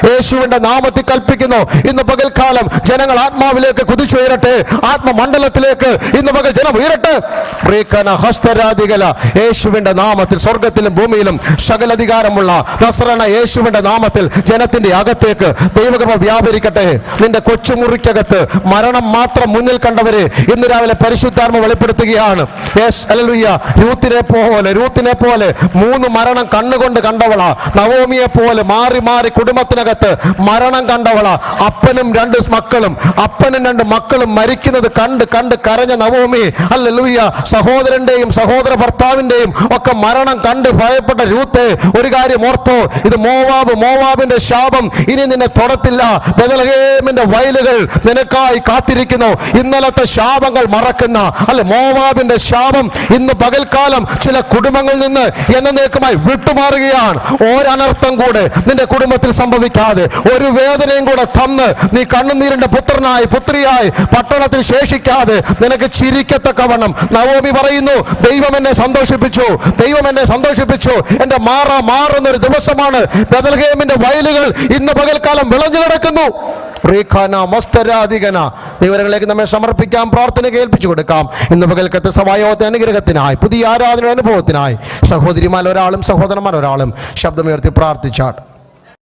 യേശുവിന്റെ നാമത്തിൽ കൽപ്പിക്കുന്നു, ഇന്ന് പകൽക്കാലം ജനങ്ങൾ ആത്മാവിലേക്ക് കുതിച്ചുയരട്ടെ, ആത്മമണ്ഡലത്തിലേക്ക് ഇന്ന് പകൽ ജനം ഉയരട്ടെ. യേശുവിന്റെ നാമത്തിൽ സ്വർഗത്തിലും ഭൂമിയിലും സകലധികാരമുള്ള നസ്രന യേശുവിന്റെ നാമത്തിൽ ജനത്തിന്റെ അകത്തേക്ക് ദൈവകൃപ വ്യാപരിക്കട്ടെ. നിന്റെ കൊച്ചുമുറിക്കകത്ത് മരണം മാത്രം മുന്നിൽ കണ്ടവരെ ഇന്ന് രാവിലെ പരിശുദ്ധാത്മ വെളിപ്പെടുത്തുകയാണ്. രൂത്തിനെ പോലെ 3 മരണം കണ്ണുകൊണ്ട് കണ്ടവളാ. നവോമിയെ പോലെ മാറി മാറി കുടുംബത്തിനകത്ത് മരണം കണ്ടവളാ. അപ്പനും 2 മക്കളും മരിക്കുന്നത് കണ്ട് കരഞ്ഞ നവോമി, ഹല്ലേലൂയ, സഹോദരന്റെയും സഹോദര ഭർത്താവിന്റെയും ഒക്കെ മരണം കണ്ട് ഭയപ്പെട്ട രൂത്ത്, ഒരു കാര്യം ഓർത്തോ, ഇത് മോവാബിന്റെ ശാപം ഇനി നിന്നെ തൊടത്തില്ല. ബെത്ലഹേമിന്റെ വയലുകൾ നിനക്കായി കാത്തിരിക്കുന്നു. ഇന്നലത്തെ ശാപങ്ങൾ മറക്കുന്ന മോവാബിന്റെ ശാപം ഇന്ന് പകൽക്കാലം ചില കുടുംബങ്ങളിൽ നിന്ന് എന്നേക്കുമായി വിട്ടുമാറുകയാണ്. ഒരനർത്ഥം കൂടെ നിന്റെ കുടുംബത്തിൽ സംഭവിക്കാതെ, ഒരു വേദനയും കൂടെ തന്ന് നീ കണ്ണുനീരിന്റെ പുത്രിയായി പട്ടണത്തിൽ ശേഷിക്കാതെ നിനക്ക് ചിരിക്കത്തക്കവണ്ണം നവോമി പറയുന്നു, ദൈവം എന്നെ സന്തോഷിപ്പിച്ചു. എന്റെ മാറുന്നൊരു ദിവസമാണ്. ബെത്ലഹേമിന്റെ വയലുകൾ ഇന്ന് പകൽക്കാലം വിളഞ്ഞു കിടക്കുന്നു. ദൈവങ്ങളിലേക്ക് നമ്മെ സമർപ്പിക്കാം, പ്രാർത്ഥന കേൾപ്പിച്ചു കൊടുക്കാം. ഇന്ന് പകൽക്കത്തെ സഭായോഗത്തെ അനുഗ്രഹത്തിനായി, പുതിയ ആരാധന അനുഭവത്തിനായി സഹോദരിമാർ ഒരാളും സഹോദരന്മാർ ഒരാളും ശബ്ദമുയർത്തി പ്രാർത്ഥിച്ചാട്ട്.